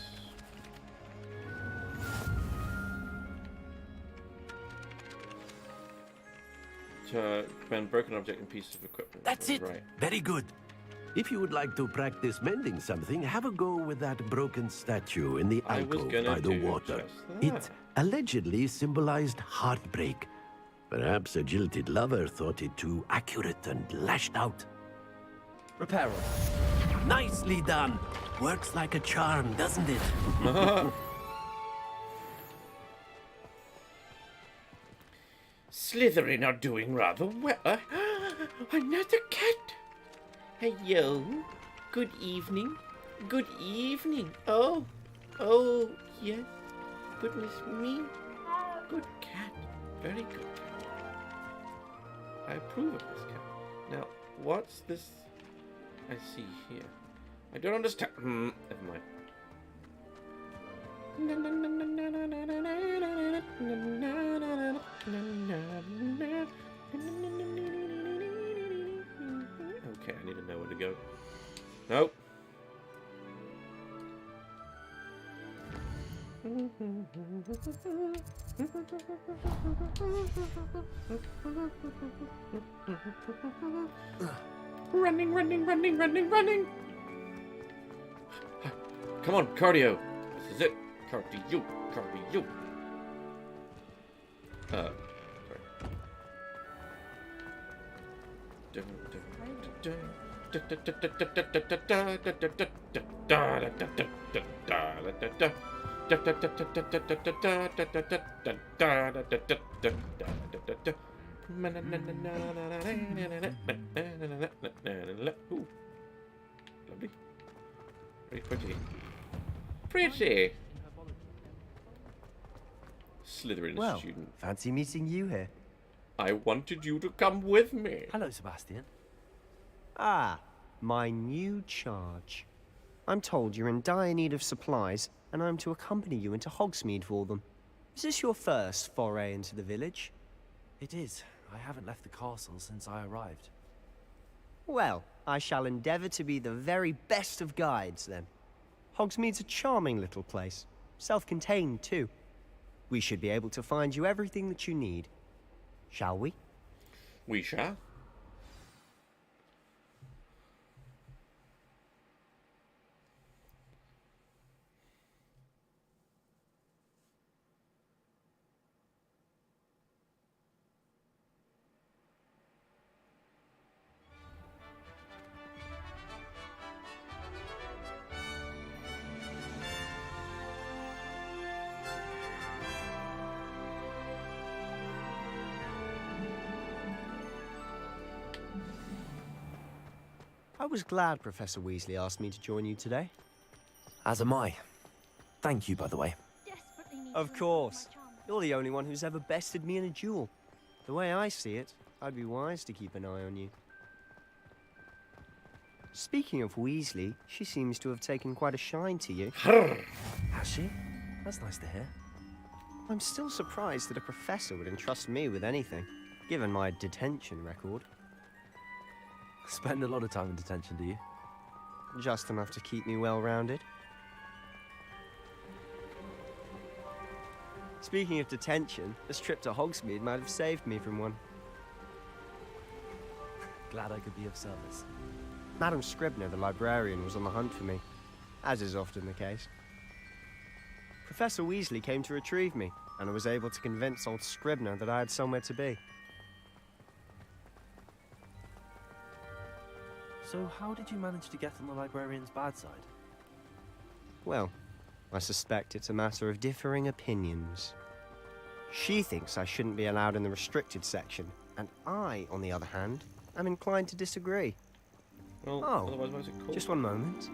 command broken object and pieces of equipment. That's it. Right. Very good. If you would like to practice mending something, have a go with that broken statue in the alcove by the water. It allegedly symbolized heartbreak. Perhaps a jilted lover thought it too accurate and lashed out. Repair. Nicely done. Works like a charm, doesn't it? Slytherin are doing rather well. Another cat. Hello. Good evening. Good evening. Oh, yes. Goodness me. Good cat. Very good cat. I approve of this cat. Now, what's this I see here? I don't understand. Never mind. Okay, I need to know where to go. Nope. Running, running, running, running, running. Come on, cardio. This is it. Cardio, cardio. Sorry. Ooh. Lovely. Very pretty. Pretty. Slytherin Well, student. fancy meeting you here. I wanted you to come with me. Hello, Sebastian. Ah, my new charge. I'm told you're in dire need of supplies, and I'm to accompany you into Hogsmeade for them. Is this your first foray into the village? It is. I haven't left the castle since I arrived. Well, I shall endeavour to be the very best of guides, then. Hogsmeade's a charming little place. Self-contained, too. We should be able to find you everything that you need. Shall we? We shall. I was glad Professor Weasley asked me to join you today. As am I. Thank you, by the way. Of course. You're the only one who's ever bested me in a duel. The way I see it, I'd be wise to keep an eye on you. Speaking of Weasley, she seems to have taken quite a shine to you. Has she? That's nice to hear. I'm still surprised that a professor would entrust me with anything, given my detention record. Spend a lot of time in detention, do you? Just enough to keep me well-rounded. Speaking of detention, this trip to Hogsmeade might have saved me from one. Glad I could be of service. Madam Scribner, the librarian, was on the hunt for me, as is often the case. Professor Weasley came to retrieve me, and I was able to convince old Scribner that I had somewhere to be. So how did you manage to get on the librarian's bad side? Well, I suspect it's a matter of differing opinions. She thinks I shouldn't be allowed in the restricted section, and I, on the other hand, am inclined to disagree. Well, oh, otherwise what's it called? Just one moment.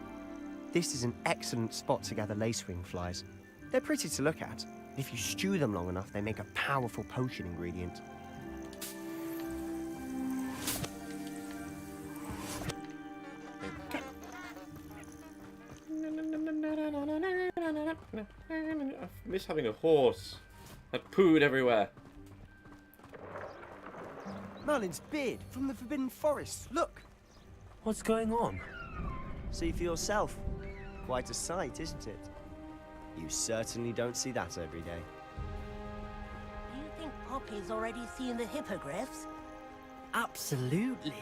This is an excellent spot to gather lacewing flies. They're pretty to look at. If you stew them long enough, they make a powerful potion ingredient. I miss having a horse. That pooed everywhere. Merlin's beard from the Forbidden Forest. Look! What's going on? See for yourself. Quite a sight, isn't it? You certainly don't see that every day. Do you think Poppy's already seen the hippogriffs? Absolutely.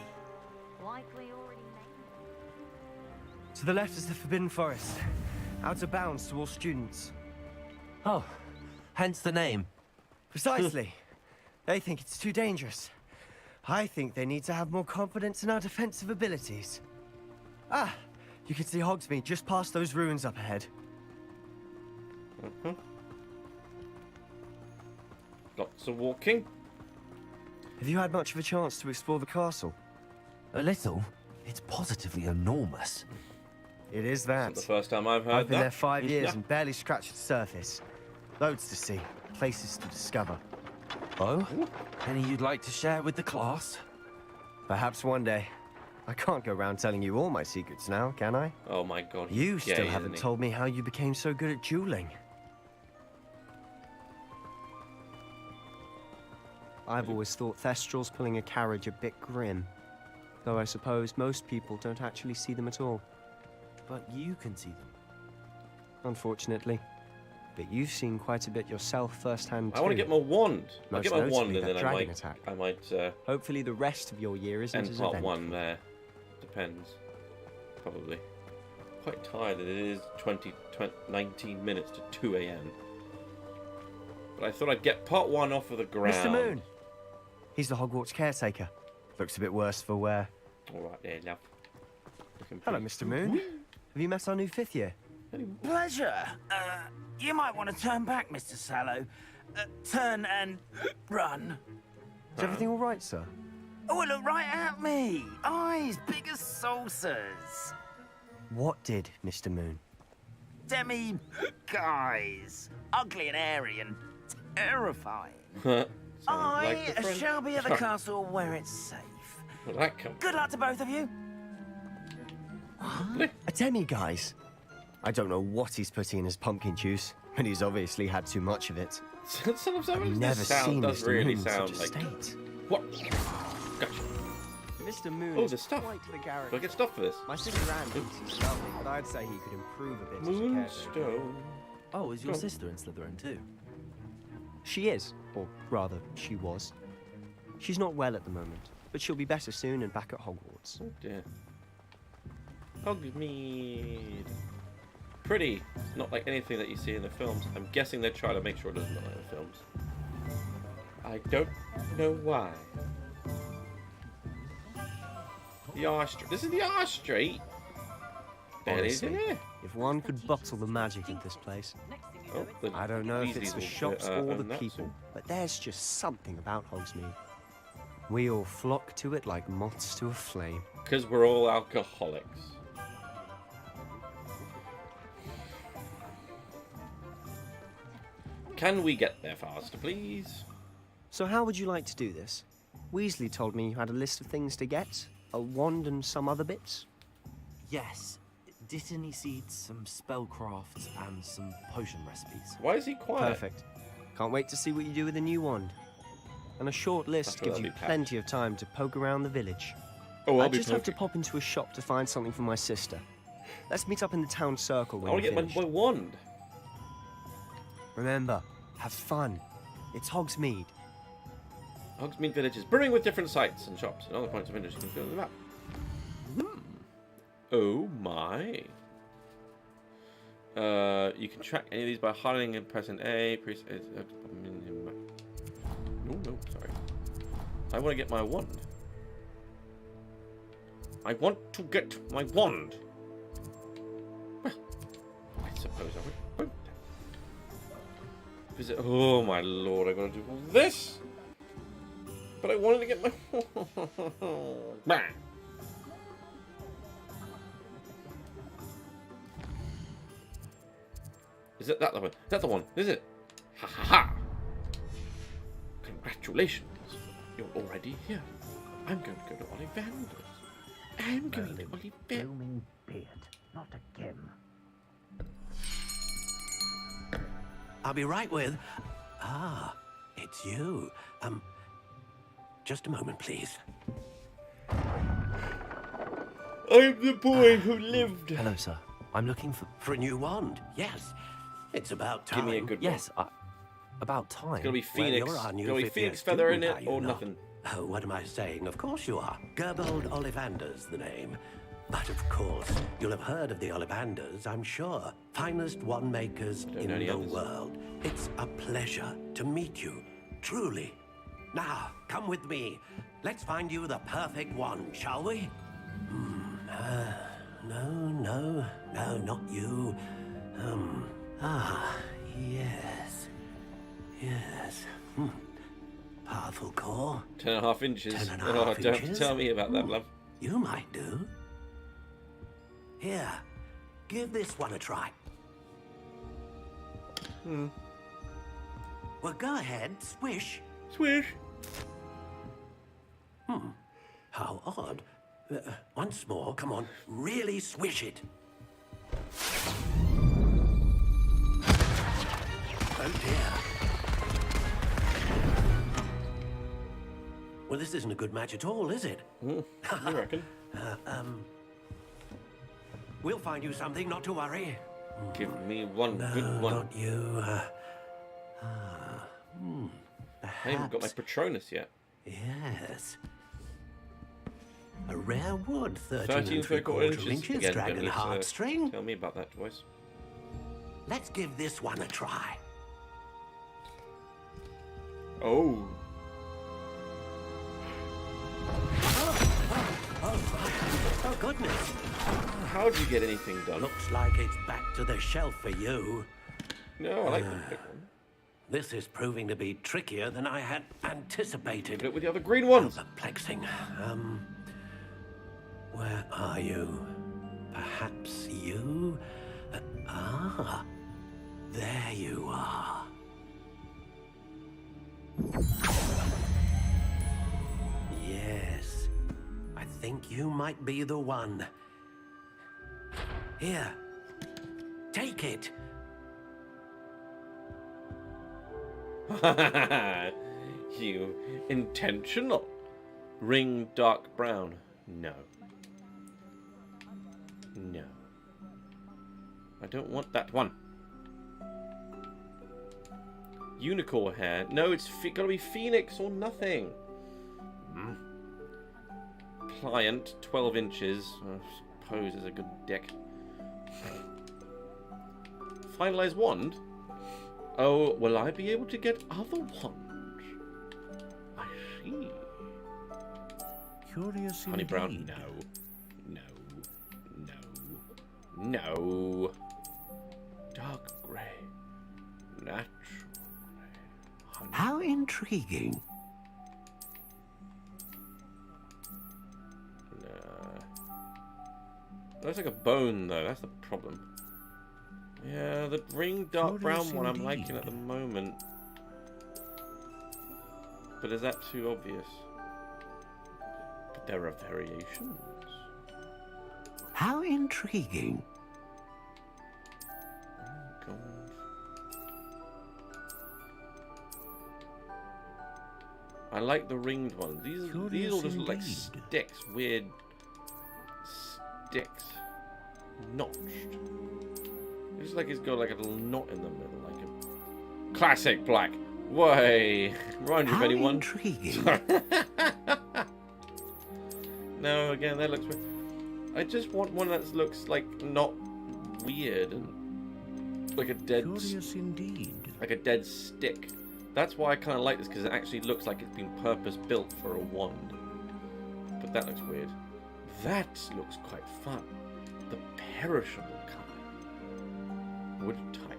Like we already made. To the left is the Forbidden Forest. Out of bounds to all students. Oh, hence the name. Precisely. They think it's too dangerous. I think they need to have more confidence in our defensive abilities. Ah, you can see Hogsmeade just past those ruins up ahead. Lots of walking. Have you had much of a chance to explore the castle? A little. It's positively enormous. It is that. It's not the first time I've heard I've been that. there 5 years Yeah. and barely scratched the surface. Loads to see, places to discover. Oh? Any you'd like to share with the class? Perhaps one day. I can't go around telling you all my secrets now, can I? Oh my god. You he's still gay, haven't isn't he? told me how you became so good at dueling. I've always thought Thestrals pulling a carriage a bit grim. Though I suppose most people don't actually see them at all. But you can see them. Unfortunately. But you've seen quite a bit yourself firsthand too. I want to get my wand. I'll Most get my wand notably and that then dragon attack. I might Hopefully the rest of your year isn't end as part eventful. 1 there. Depends. Probably. Quite tired that it is 19 minutes to 2 a.m. But I thought I'd get part 1 off of the ground. Mr. Moon! He's the Hogwarts caretaker. Looks a bit worse for wear. Alright there, love. Hello, Mr. Moon. Have you met our new 5th year? Pleasure. You might want to turn back, Mr. Sallow. Turn and run. Is everything all right, sir? Oh, look right at me. Eyes big as saucers. What did, Mr. Moon? Demi guys. Ugly and airy and terrifying. like the friend. Shall be at the castle where it's safe. Where'd that come Good luck to both of you. A demi, guys. I don't know what he's putting in his pumpkin juice, but he's obviously had too much of it. Some of I've this never sound seen does Mr. really Moon in sound such a like... state. What? Gotcha. Mr. Moon Oh, is there's stuff. quite the character. Do I get stuff for this? My sister Anne thinks he's lovely, but I'd say he could improve a bit as a caretaker. Moonstone. Oh, is your Go on. sister in Slytherin too? She is, or rather, she was. She's not well at the moment, but she'll be better soon and back at Hogwarts. Oh dear. Hogsmeade. Pretty. Not like anything that you see in the films. I'm guessing they're trying to make sure it doesn't look like the films. I don't know why. The R Street. This is the R Street. Benny's in Honestly, here. if one could bottle the magic in this place. Oh, the I don't know if it's Weasleys the will, shops or the own that people, soon. but there's just something about Hogsmeade. We all flock to it like moths to a flame. Because we're all alcoholics. Can we get there faster, please? So how would you like to do this? Weasley told me you had a list of things to get. A wand and some other bits. Yes. Dittany seeds, some spellcrafts, and some potion recipes. Why is he quiet? Perfect. Can't wait to see what you do with the new wand. And a short list After gives that'll you be packed. plenty of time to poke around the village. Oh, I'll I be just have to poking. pop into a shop to find something for my sister. Let's meet up in the town circle I when want to you're get my finished. wand. Remember, have fun. It's Hogsmeade. Hogsmeade Village is brimming with different sites and shops and other points of interest you can fill in the map. Oh my. You can track any of these by highlighting and pressing A. No, sorry. I want to get my wand. I want to get my wand. Well, I suppose I won't. Visit. Oh my lord! I got to do all this. But I wanted to get my. Bah. Is it that the one? Is that the one? Is it? Ha ha ha! Congratulations! You're already here. I'm going to go to Ollivander's. I'm going to Ollivander. Blooming beard, not again. I'll be right with... Ah, it's you. Just a moment, please. I'm the boy who lived. Hello, sir. I'm looking for... For a new wand, yes. It's about time. Give me a good Yes, About time. It's gonna be Well, Phoenix. you're our new Gonna be 50th Phoenix feather in student, it are you or not? nothing. Oh, what am I saying? Of course you are. Gerbold Ollivander's the name. But of course, you'll have heard of the Ollivanders, I'm sure. Finest wand makers in the world. It's a pleasure to meet you, truly. Now, come with me. Let's find you the perfect wand, shall we? No, not you. Yes. Yes. Powerful core. 10.5 inches. 10.5 Oh, don't inches? tell me about that, love. You might do. Here, give this one a try. Well, go ahead, swish. Swish. How odd. Once more, come on, really swish it. Oh dear. Well, this isn't a good match at all, is it? You reckon? We'll find you something, not to worry. Give me one good one. Not you. I haven't got my Patronus yet. Yes. A rare wood, 13 13 3/4 inches. inches, Again, dragon don't need to heartstring. tell me about that twice. Let's give this one a try. Oh. Oh, goodness. How'd you get anything done? Looks like it's back to the shelf for you. No, I like the big one. This is proving to be trickier than I had anticipated. Put it with the other green ones. Perplexing. Where are you? Perhaps you? There you are. Yes, I think you might be the one. Here, take it. You intentional. Ring dark brown. No. No. I don't want that one. Unicorn hair. No, it's gotta be Phoenix or nothing. Pliant, 12 inches. I suppose is a good deck. Finalized wand? Oh, will I be able to get other wands? I see. Curious Honey brown? No. No. Dark grey. Natural grey. How intriguing. Looks like a bone, though. That's the problem. Yeah, the ring dark brown one I'm liking at the moment. But is that too obvious? But there are variations. How intriguing. Oh, God. I like the ringed ones. These all just look like sticks. Weird sticks. Notched. It looks like it's got like a little knot in the middle, like a classic black. Way. Remind you of anyone? Intriguing. No, again, that looks weird. I just want one that looks like not weird and like a dead. Curious indeed. Like a dead stick. That's why I kind of like this, because it actually looks like it's been purpose built for a wand. But that looks weird. That looks quite fun. The perishable kind. Wood type.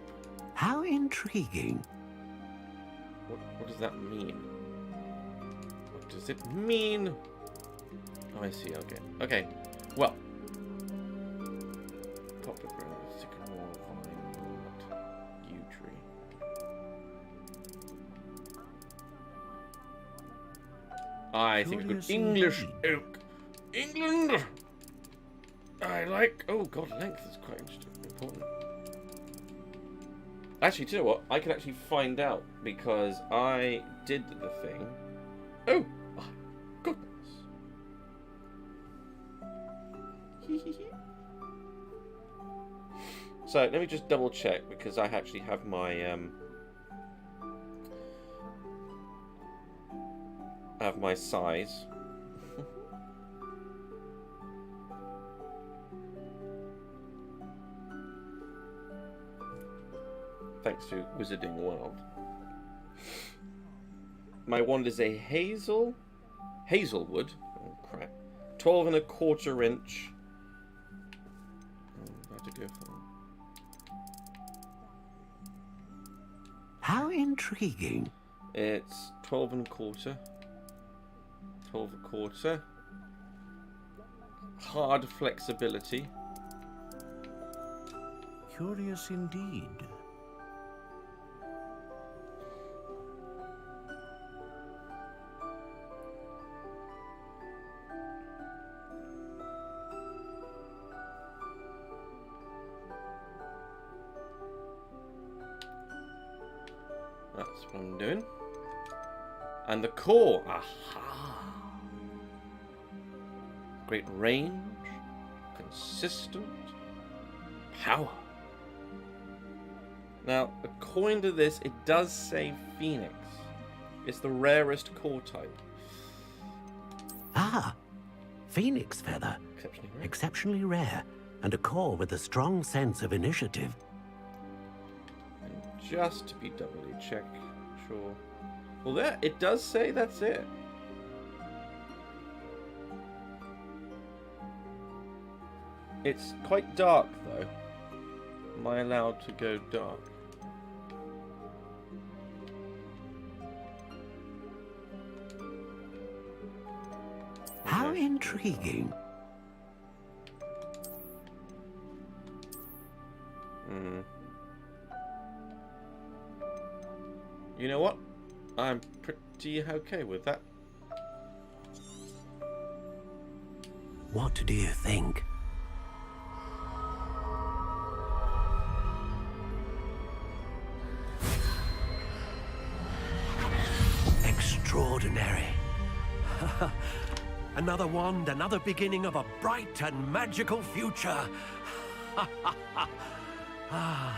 How intriguing. What does that mean? What does it mean? Oh, I see. Okay. Okay. Well. Poplar ground, sycamore, vine, walnut, yew tree. I think a good English oak. England! I like... Oh, God, length is quite interesting. Important. Actually, do you know what? I can actually find out because I did the thing. Oh, my goodness. So, let me just double check because I actually have my have my size. Thanks to Wizarding World. My wand is a hazelwood. Oh crap! 12¼ inch. I'm about to go for. How intriguing. It's 12¼ 12¼ hard flexibility. Curious indeed. That's what I'm doing. And the core. Aha! Great range. Consistent. Power. Now, according to this, it does say Phoenix. It's the rarest core type. Ah! Phoenix feather. Exceptionally rare. And a core with a strong sense of initiative. Just to be doubly check, sure. Well, there, it does say that's it. It's quite dark, though. Am I allowed to go dark? How intriguing. Hmm. You know what? I'm pretty okay with that. What do you think? Extraordinary. Another wand, another beginning of a bright and magical future.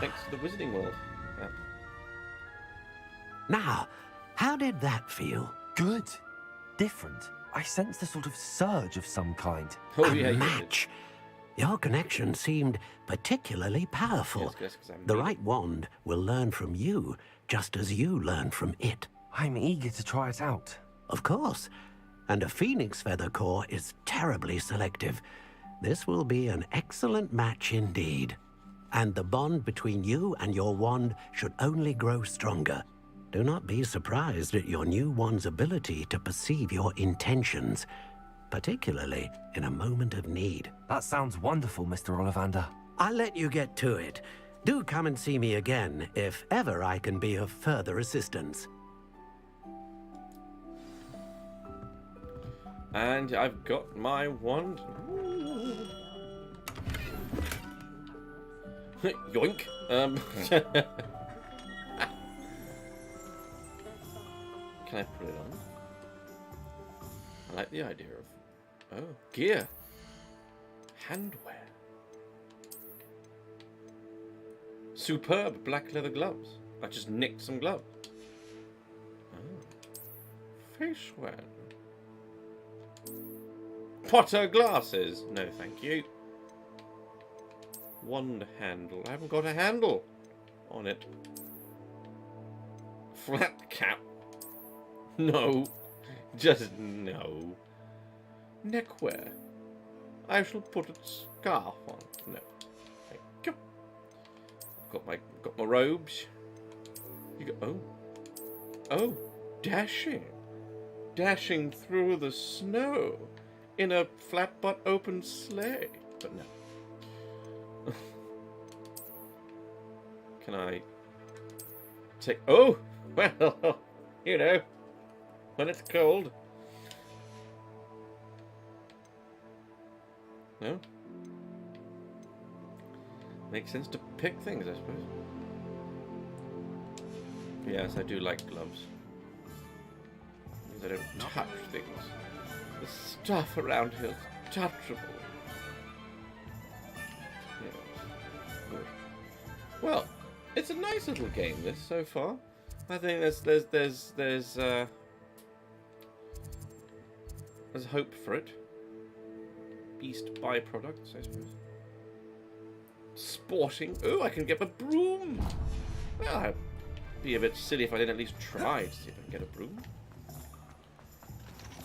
Thanks to the Wizarding World. Yeah. Now, how did that feel? Good. Different. I sensed a sort of surge of some kind. Oh, A yeah, you did. match. Your connection seemed particularly powerful. Yes, 'cause I'm The mean. right wand will learn from you, just as you learn from it. I'm eager to try it out. Of course. And a phoenix feather core is terribly selective. This will be an excellent match indeed. And the bond between you and your wand should only grow stronger. Do not be surprised at your new wand's ability to perceive your intentions, particularly in a moment of need. That sounds wonderful, Mr. Ollivander. I'll let you get to it. Do come and see me again if ever I can be of further assistance. And I've got my wand. Yoink. Can I put it on? I like the idea of... Oh, gear. Handwear. Superb black leather gloves. I just nicked some gloves. Oh. Face wear. Potter glasses. No, thank you. Wand handle. I haven't got a handle on it. Flat cap. No. Just no. Neckwear. I shall put a scarf on. No. Thank you. Got my robes. You go. Oh, dashing. Dashing through the snow in a flat butt open sleigh. But no. Can I take... Oh! Well, you know, when it's cold. No? Makes sense to pick things, I suppose. Yes, I do like gloves. Means I don't touch things. The stuff around here is touchable. Yes. Good. Well, it's a nice little game, this, so far. I think there's There's hope for it. Beast byproducts, I suppose. Sporting. Oh, I can get a broom. Well, I'd be a bit silly if I didn't at least try to see if I can get a broom.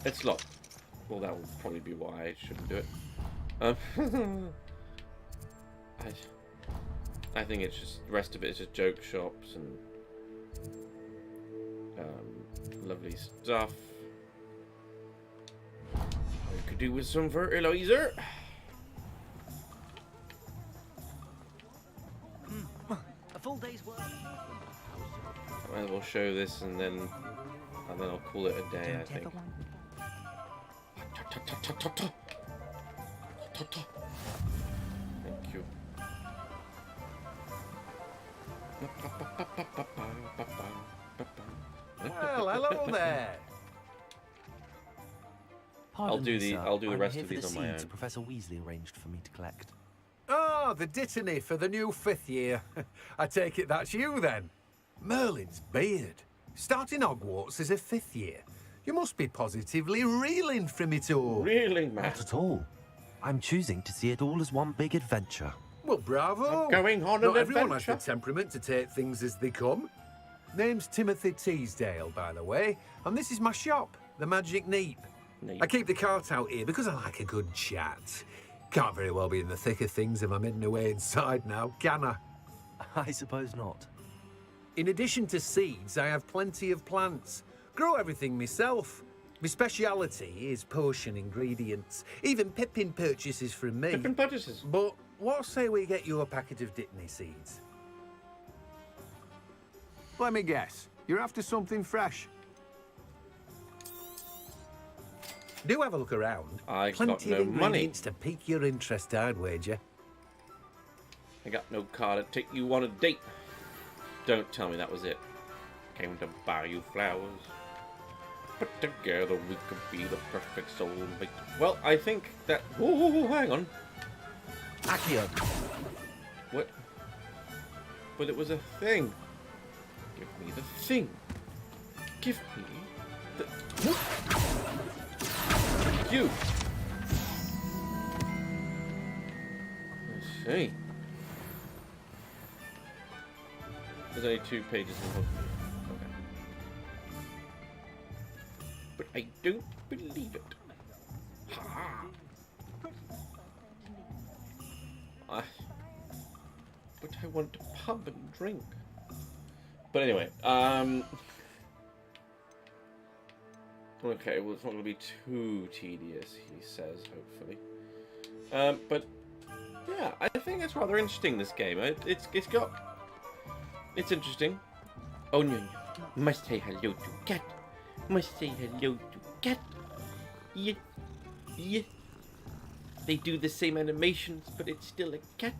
It's locked. Well, that will probably be why I shouldn't do it. I think it's just the rest of it is just joke shops and lovely stuff. I could do with some fertilizer. A full day's work. Might as well show this and then I'll call it a day. I think. Thank you. Well, hello there. I'll do the rest of these on my own. Professor Weasley arranged for me to collect. Oh, the dittany for the new 5th year. I take it that's you then. Merlin's beard. Starting Hogwarts as a 5th year. You must be positively reeling from it all. Reeling, man. Not at all. I'm choosing to see it all as one big adventure. Well, bravo. Going on Not an everyone adventure. has the temperament to take things as they come. Name's Timothy Teasdale, by the way, and this is my shop, the Magic Neep. I keep the cart out here because I like a good chat. Can't very well be in the thick of things if I'm hidden away inside now, can I? I suppose not. In addition to seeds, I have plenty of plants. Grow everything myself. My speciality is potion ingredients. Even Pippin purchases from me. Pippin purchases. But what say we get you a packet of Dittany seeds? Let me guess. You're after something fresh. Do have a look around. I got Plenty no of money. ingredients to pique your interest, I'd wager. I got no car to take you on a date. Don't tell me that was it. Came to buy you flowers. But together we could be the perfect soulmate. Well, I think that... Oh, hang on. Accio. What? But it was a thing. Give me the thing. Give me the... You. I see. There's only 2 pages in the book. Okay. But I don't believe it. Ha! But I want to pub and drink. But anyway, okay, well, it's not going to be too tedious, he says, hopefully. But yeah, I think it's rather interesting, this game. It's interesting. Oh no, must say hello to cat. Must say hello to cat. Yeah, yeah. They do the same animations, but it's still a cat.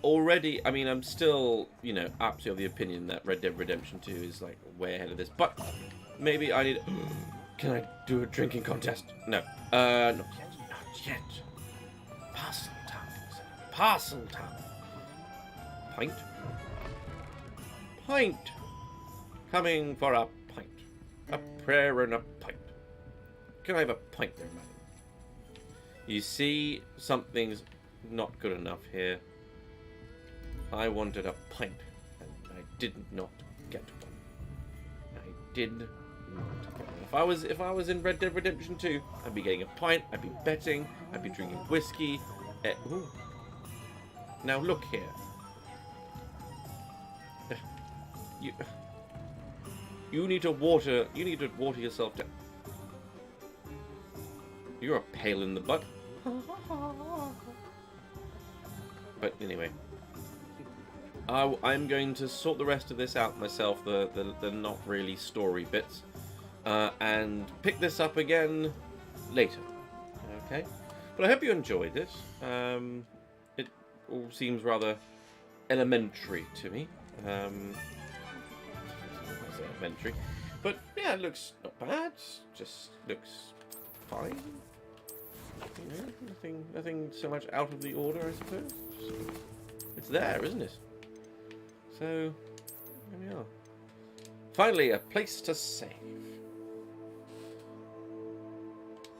Already, I mean, I'm still, you know, absolutely of the opinion that Red Dead Redemption 2 is like way ahead of this. But maybe I need. Can I do a drinking contest? No. Not yet. Not yet. Parcel time. Parcel time. Pint. Pint. Coming for a pint. A prayer and a pint. Can I have a pint there, madam? You see, something's not good enough here. I wanted a pint, and I did not get one. I did not get one. If I was in Red Dead Redemption 2, I'd be getting a pint, I'd be betting, I'd be drinking whiskey. Ooh. Now look here. You need to water yourself down. You're a pail in the butt. But anyway, I'm going to sort the rest of this out myself, the not really story bits, and pick this up again later. Okay, but I hope you enjoyed it. It all seems rather elementary to me. Elementary, but yeah, it looks not bad. Just looks fine. You know, nothing so much out of the order, I suppose. It's there, isn't it? So here we are. Finally, a place to save.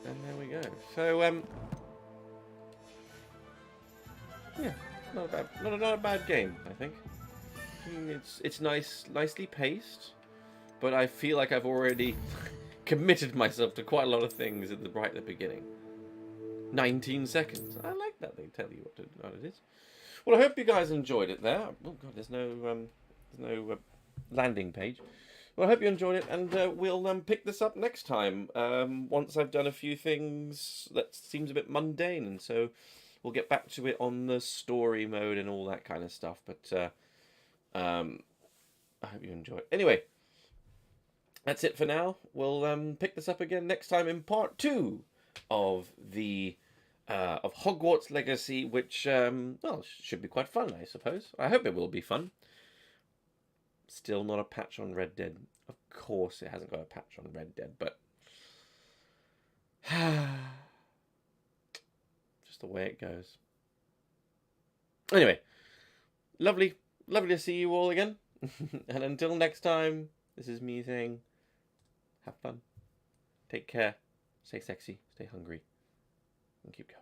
And there we go. So, yeah, not a bad game, I think. It's nicely paced, but I feel like I've already committed myself to quite a lot of things right at the beginning. 19 seconds. I like that they tell you what it is. Well, I hope you guys enjoyed it there. Oh god, there's no landing page. Well, I hope you enjoyed it, and we'll pick this up next time once I've done a few things that seems a bit mundane, and so we'll get back to it on the story mode and all that kind of stuff. But I hope you enjoy it. Anyway, that's it for now. We'll pick this up again next time in part 2 of the of Hogwarts Legacy, which well, should be quite fun, I suppose. I hope it will be fun. Still not a patch on Red Dead. Of course it hasn't got a patch on Red Dead, but just the way it goes. Anyway, lovely to see you all again. And until next time, this is me saying, have fun, take care, stay sexy, stay hungry, and keep going.